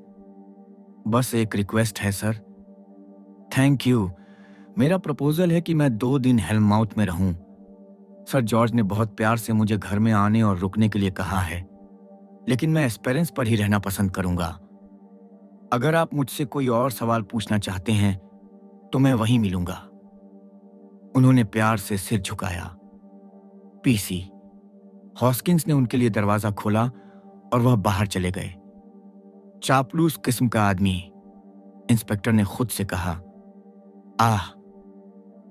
बस एक रिक्वेस्ट है, सर। Thank you. मेरा प्रपोजल है कि मैं 2 दिन हेल्ममाउथ में रहूं। सर जॉर्ज ने बहुत प्यार से मुझे घर में आने और रुकने के लिए कहा है, लेकिन मैं एस्पेरेंस पर ही रहना पसंद करूंगा। अगर आप मुझसे कोई और सवाल पूछना चाहते हैं तो मैं वहीं मिलूंगा। उन्होंने प्यार से सिर झुकाया। पीसी, हॉस्किंस ने उनके लिए दरवाजा खोला और वह बाहर चले गए। चापलूस किस्म का आदमी, इंस्पेक्टर ने खुद से कहा। आह,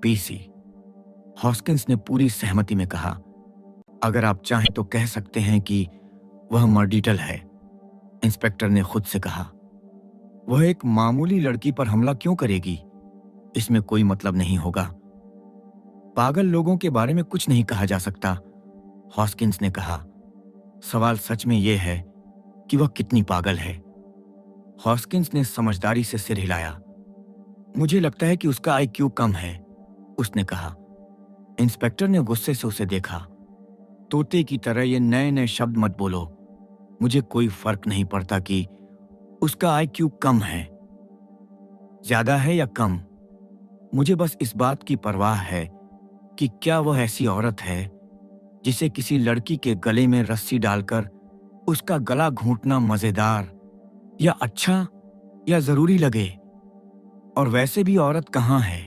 पीसी, हॉस्किंस ने पूरी सहमति में कहा। अगर आप चाहें तो कह सकते हैं कि वह मर्डिटल है, इंस्पेक्टर ने खुद से कहा। वह एक मामूली लड़की पर हमला क्यों करेगी? इसमें कोई मतलब नहीं होगा। पागल लोगों के बारे में कुछ नहीं कहा जा सकता, हॉस्किंस ने कहा। सवाल सच में यह है कि वह कितनी पागल है। हॉस्किंस ने समझदारी से सिर हिलाया। मुझे लगता है कि उसका आईक्यू कम है, उसने कहा। इंस्पेक्टर ने गुस्से से उसे देखा। तोते की तरह ये नए नए शब्द मत बोलो। मुझे कोई फर्क नहीं पड़ता कि उसका आईक्यू कम है, ज्यादा है या कम। मुझे बस इस बात की परवाह है कि क्या वह ऐसी औरत है जिसे किसी लड़की के गले में रस्सी डालकर उसका गला घूंटना मजेदार या अच्छा या जरूरी लगे। और वैसे भी औरत कहाँ है?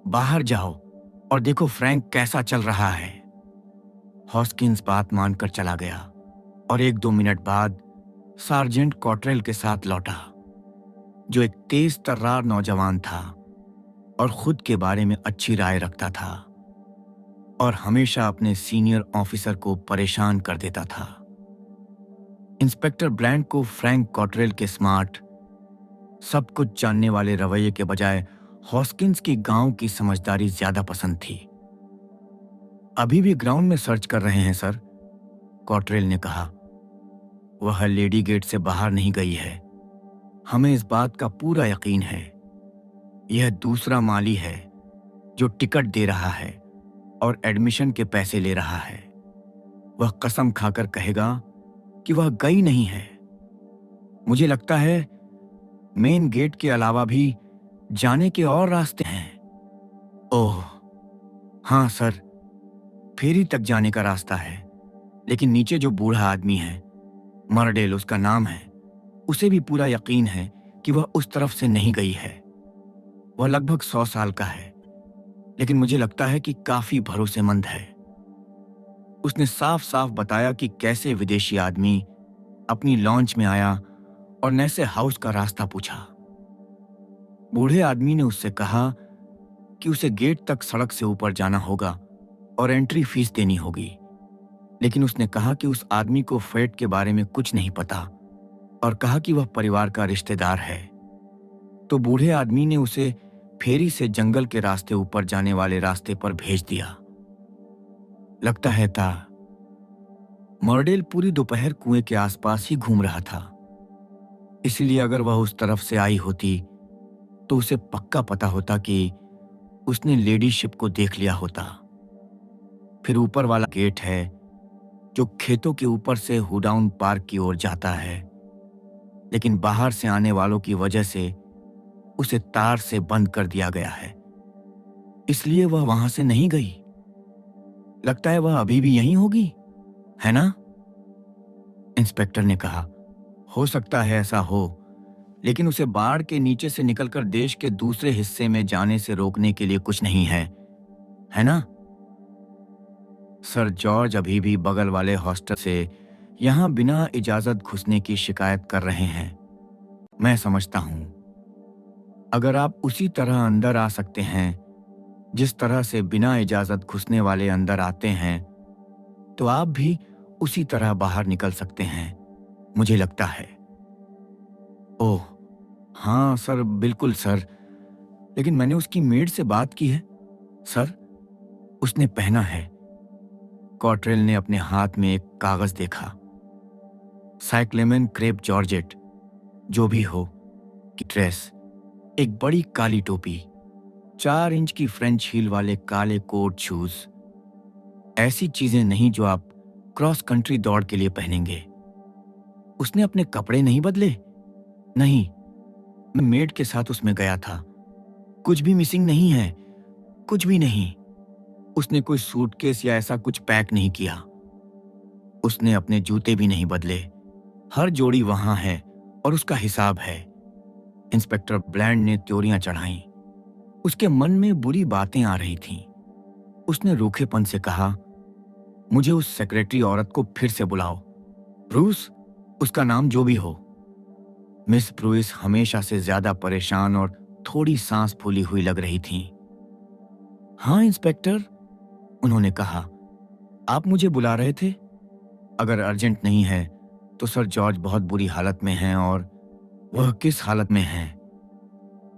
बाहर जाओ और देखो फ्रैंक कैसा चल रहा है। हॉस्किंस बात मानकर चला गया और 1-2 मिनट बाद सार्जेंट कॉटरेल के साथ लौटा, जो एक तेज तर्रार नौजवान था और खुद के बारे में अच्छी राय रखता था और हमेशा अपने सीनियर ऑफिसर को परेशान कर देता था। इंस्पेक्टर ब्लैंड को फ्रैंक कॉटरेल के स्मार्ट, सब कुछ जानने वाले रवैये के बजाय हॉस्किंस की गांव की समझदारी ज्यादा पसंद थी। अभी भी ग्राउंड में सर्च कर रहे हैं सर, कॉटरेल ने कहा। वह लेडी गेट से बाहर नहीं गई है। हमें इस बात का पूरा यकीन है। यह दूसरा माली है जो टिकट दे रहा है और एडमिशन के पैसे ले रहा है। वह कसम खाकर कहेगा कि वह गई नहीं है। मुझे लगता है मेन गेट के अलावा भी जाने के और रास्ते हैं। ओह हाँ सर, फेरी तक जाने का रास्ता है, लेकिन नीचे जो बूढ़ा आदमी है, मर्डेल उसका नाम है, उसे भी पूरा यकीन है कि वह उस तरफ से नहीं गई है। वह लगभग 100 साल का है, लेकिन मुझे लगता है कि काफी भरोसेमंद है। उसने साफ साफ बताया कि कैसे विदेशी आदमी अपनी लॉन्च में आया और नैसे हाउस का रास्ता पूछा। बूढ़े आदमी ने उससे कहा कि उसे गेट तक सड़क से ऊपर जाना होगा और एंट्री फीस देनी होगी, लेकिन उसने कहा कि उस आदमी को फेट के बारे में कुछ नहीं पता और कहा कि वह परिवार का रिश्तेदार है। तो बूढ़े आदमी ने उसे फेरी से जंगल के रास्ते ऊपर जाने वाले रास्ते पर भेज दिया। लगता है था मर्डेल पूरी दोपहर कुएं के आसपास ही घूम रहा था, इसलिए अगर वह उस तरफ से आई होती तो उसे पक्का पता होता कि उसने लेडीशिप को देख लिया होता। फिर ऊपर वाला गेट है जो खेतों के ऊपर से हुडाउन पार्क की ओर जाता है, लेकिन बाहर से आने वालों की वजह से उसे तार से बंद कर दिया गया है, इसलिए वह वहां से नहीं गई। लगता है वह अभी भी यहीं होगी, है ना? इंस्पेक्टर ने कहा। हो सकता है ऐसा हो, लेकिन उसे बाढ़ के नीचे से निकलकर देश के दूसरे हिस्से में जाने से रोकने के लिए कुछ नहीं है ना? सर जॉर्ज अभी भी बगल वाले हॉस्टल से यहां बिना इजाजत घुसने की शिकायत कर रहे हैं। मैं समझता हूं, अगर आप उसी तरह अंदर आ सकते हैं जिस तरह से बिना इजाजत घुसने वाले अंदर आते हैं, तो आप भी उसी तरह बाहर निकल सकते हैं, मुझे लगता है। ओह हाँ सर, बिल्कुल सर, लेकिन मैंने उसकी मेड से बात की है सर, उसने पहना है। कॉटरेल ने अपने हाथ में एक कागज देखा। साइक्लेमन क्रेप जॉर्जेट, जो भी हो, की ड्रेस, एक बड़ी काली टोपी, 4 इंच की फ्रेंच हील वाले काले कोट शूज, ऐसी चीजें नहीं जो आप क्रॉस कंट्री दौड़ के लिए पहनेंगे। उसने अपने कपड़े नहीं बदले? नहीं, मैं मेड के साथ उसमें गया था। कुछ भी मिसिंग नहीं है, कुछ भी नहीं। उसने कोई सूटकेस या ऐसा कुछ पैक नहीं किया। उसने अपने जूते भी नहीं बदले। हर जोड़ी वहां है और उसका हिसाब है। इंस्पेक्टर ब्लैंड ने त्योरियां चढ़ाईं। उसके मन में बुरी बातें आ रही थीं। उसने रूखेपन से कहा, मुझे उस सेक्रेटरी औरत को फिर से बुलाओ। ब्रूस, उसका नाम जो भी हो। मिस ब्रूइस हमेशा से ज्यादा परेशान और थोड़ी सांस फूली हुई लग रही थीं। हाँ इंस्पेक्टर, उन्होंने कहा, आप मुझे बुला रहे थे? अगर अर्जेंट नहीं है तो सर जॉर्ज बहुत बुरी हालत में हैं। और वह किस हालत में हैं?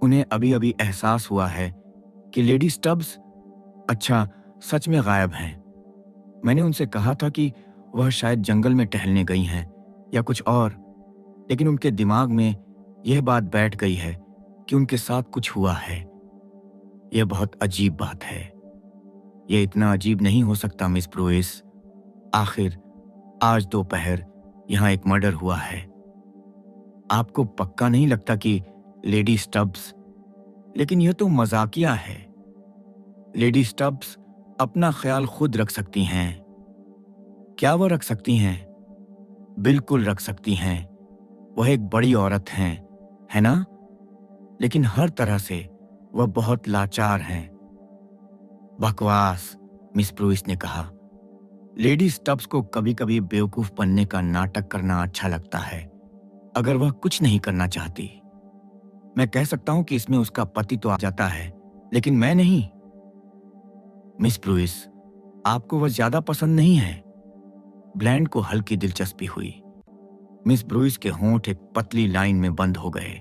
उन्हें अभी अभी एहसास हुआ है कि लेडी स्टब्स अच्छा सच में गायब हैं। मैंने उनसे कहा था कि वह शायद जंगल में टहलने गई हैं या कुछ और, लेकिन उनके दिमाग में यह बात बैठ गई है कि उनके साथ कुछ हुआ है। यह बहुत अजीब बात है। यह इतना अजीब नहीं हो सकता मिस ब्रूइस। आखिर आज दोपहर यहां एक मर्डर हुआ है। आपको पक्का नहीं लगता कि लेडी स्टब्स? लेकिन यह तो मजाकिया है। लेडी स्टब्स अपना ख्याल खुद रख सकती हैं। क्या वह रख सकती हैं? बिल्कुल रख सकती हैं। वह एक बड़ी औरत हैं, है ना? लेकिन हर तरह से वह बहुत लाचार हैं। बकवास, मिस ब्रूइस ने कहा। लेडी स्टब्स को कभी कभी बेवकूफ बनने का नाटक करना अच्छा लगता है। अगर वह कुछ नहीं करना चाहती, मैं कह सकता हूं कि इसमें उसका पति तो आ जाता है, लेकिन मैं नहीं। मिस ब्रूइस, आपको वह ज्यादा पसंद नहीं है? ब्लैंड को हल्की दिलचस्पी हुई। मिस ब्रूइस के होंठ एक पतली लाइन में बंद हो गए।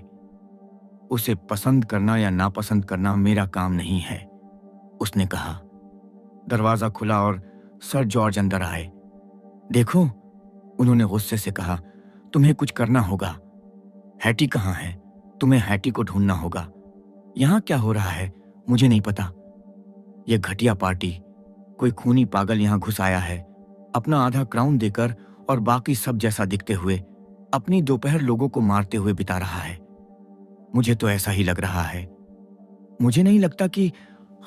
उसे पसंद करना या नापसंद करना मेरा काम नहीं है, उसने कहा। दरवाजा खुला और सर जॉर्ज अंदर आए। देखो, उन्होंने गुस्से से कहा, तुम्हें कुछ करना होगा। हैटी कहाँ है? तुम्हें हैटी को ढूंढना होगा। यहां क्या हो रहा है मुझे नहीं पता। यह घटिया पार्टी, कोई खूनी पागल यहां घुस आया है, अपना आधा क्राउन देकर और बाकी सब जैसा दिखते हुए अपनी दोपहर लोगों को मारते हुए बिता रहा है। मुझे तो ऐसा ही लग रहा है। मुझे नहीं लगता कि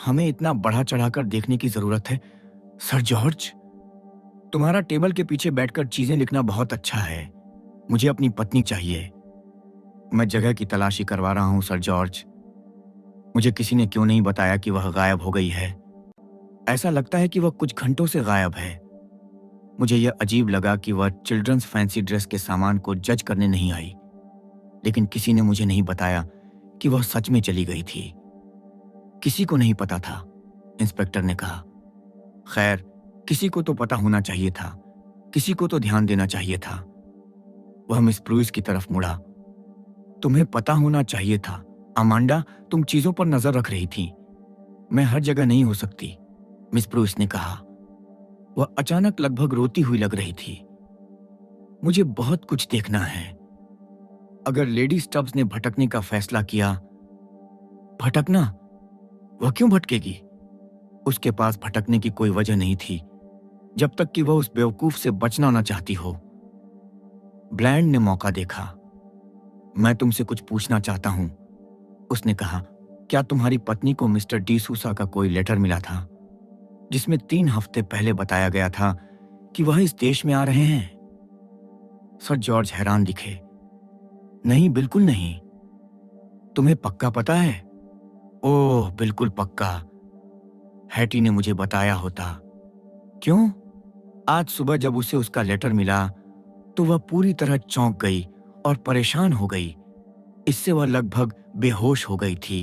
हमें इतना बढ़ा चढ़ाकर देखने की जरूरत है। सर जॉर्ज, तुम्हारा टेबल के पीछे बैठकर चीजें लिखना बहुत अच्छा है। मुझे अपनी पत्नी चाहिए। मैं जगह की तलाशी करवा रहा हूं सर जॉर्ज। मुझे किसी ने क्यों नहीं बताया कि वह गायब हो गई है। ऐसा लगता है कि वह कुछ घंटों से गायब है। मुझे यह अजीब लगा कि वह चिल्ड्रंस फैंसी ड्रेस के सामान को जज करने नहीं आई, लेकिन किसी ने मुझे नहीं बताया कि वह सच में चली गई थी। किसी को नहीं पता था, इंस्पेक्टर ने कहा। खैर, किसी को तो पता होना चाहिए था, किसी को तो ध्यान देना चाहिए था। वह मिस ब्रूइस की तरफ मुड़ा। तुम्हें पता होना चाहिए था अमांडा, तुम चीजों पर नजर रख रही थी। मैं हर जगह नहीं हो सकती, मिस ब्रूइस ने कहा। वह अचानक लगभग रोती हुई लग रही थी। मुझे बहुत कुछ देखना है। अगर लेडी स्टब्स ने भटकने का फैसला किया, भटकना? वह क्यों भटकेगी? उसके पास भटकने की कोई वजह नहीं थी, जब तक कि वह उस बेवकूफ से बचना ना चाहती हो। ब्लैंड ने मौका देखा। मैं तुमसे कुछ पूछना चाहता हूं, उसने कहा। क्या तुम्हारी पत्नी को मिस्टर डी सूसा का कोई लेटर मिला था, जिसमें 3 हफ्ते पहले बताया गया था कि वह इस देश में आ रहे हैं? सर जॉर्ज हैरान दिखे। नहीं, बिल्कुल नहीं। तुम्हें पक्का पता है? ओह, बिल्कुल पक्का। हैटी ने मुझे बताया होता। क्यों? आज सुबह जब उसे उसका लेटर मिला तो वह पूरी तरह चौंक गई और परेशान हो गई। इससे वह लगभग बेहोश हो गई थी।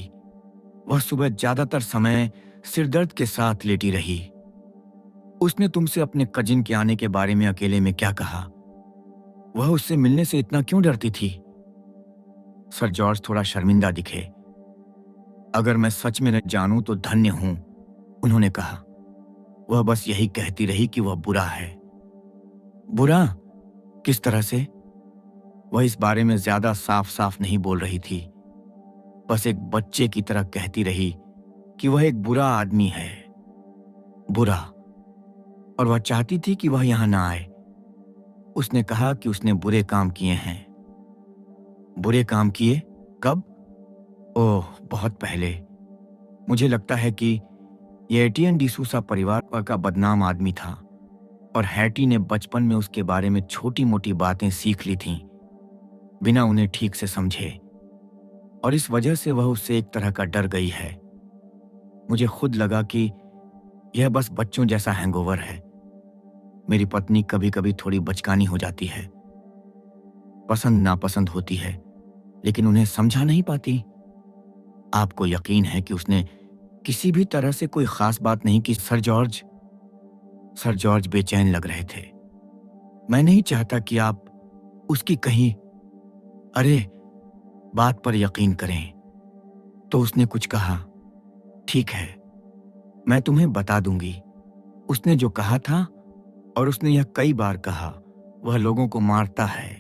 वह सुबह ज्यादातर समय सिरदर्द के साथ लेटी रही। उसने तुमसे अपने कजिन के आने के बारे में अकेले में क्या कहा? वह उससे मिलने से इतना क्यों डरती थी? सर जॉर्ज थोड़ा शर्मिंदा दिखे। अगर मैं सच में न जानूं तो धन्य हूं, उन्होंने कहा। वह बस यही कहती रही कि वह बुरा है। बुरा? किस तरह से? वह इस बारे में ज्यादा साफ साफ नहीं बोल रही थी, बस एक बच्चे की तरह कहती रही कि वह एक बुरा आदमी है। बुरा। और वह चाहती थी कि वह यहां ना आए। उसने कहा कि उसने बुरे काम किए हैं। बुरे काम किए? कब? ओह, बहुत पहले। मुझे लगता है कि यह एटियन डिसूसा परिवार का बदनाम आदमी था और हैटी ने बचपन में उसके बारे में छोटी मोटी बातें सीख ली थीं, बिना उन्हें ठीक से समझे, और इस वजह से वह उससे एक तरह का डर गई है। मुझे खुद लगा कि यह बस बच्चों जैसा हैंगओवर है। मेरी पत्नी कभी कभी थोड़ी बचकानी हो जाती है, पसंद नापसंद होती है, लेकिन उन्हें समझा नहीं पाती। आपको यकीन है कि उसने किसी भी तरह से कोई खास बात नहीं की। सर जॉर्ज बेचैन लग रहे थे। मैं नहीं चाहता कि आप उसकी कहीं अरे बात पर यकीन करें। तो उसने कुछ कहा, ठीक है, मैं तुम्हें बता दूंगी। उसने जो कहा था, और उसने यह कई बार कहा, वह लोगों को मारता है।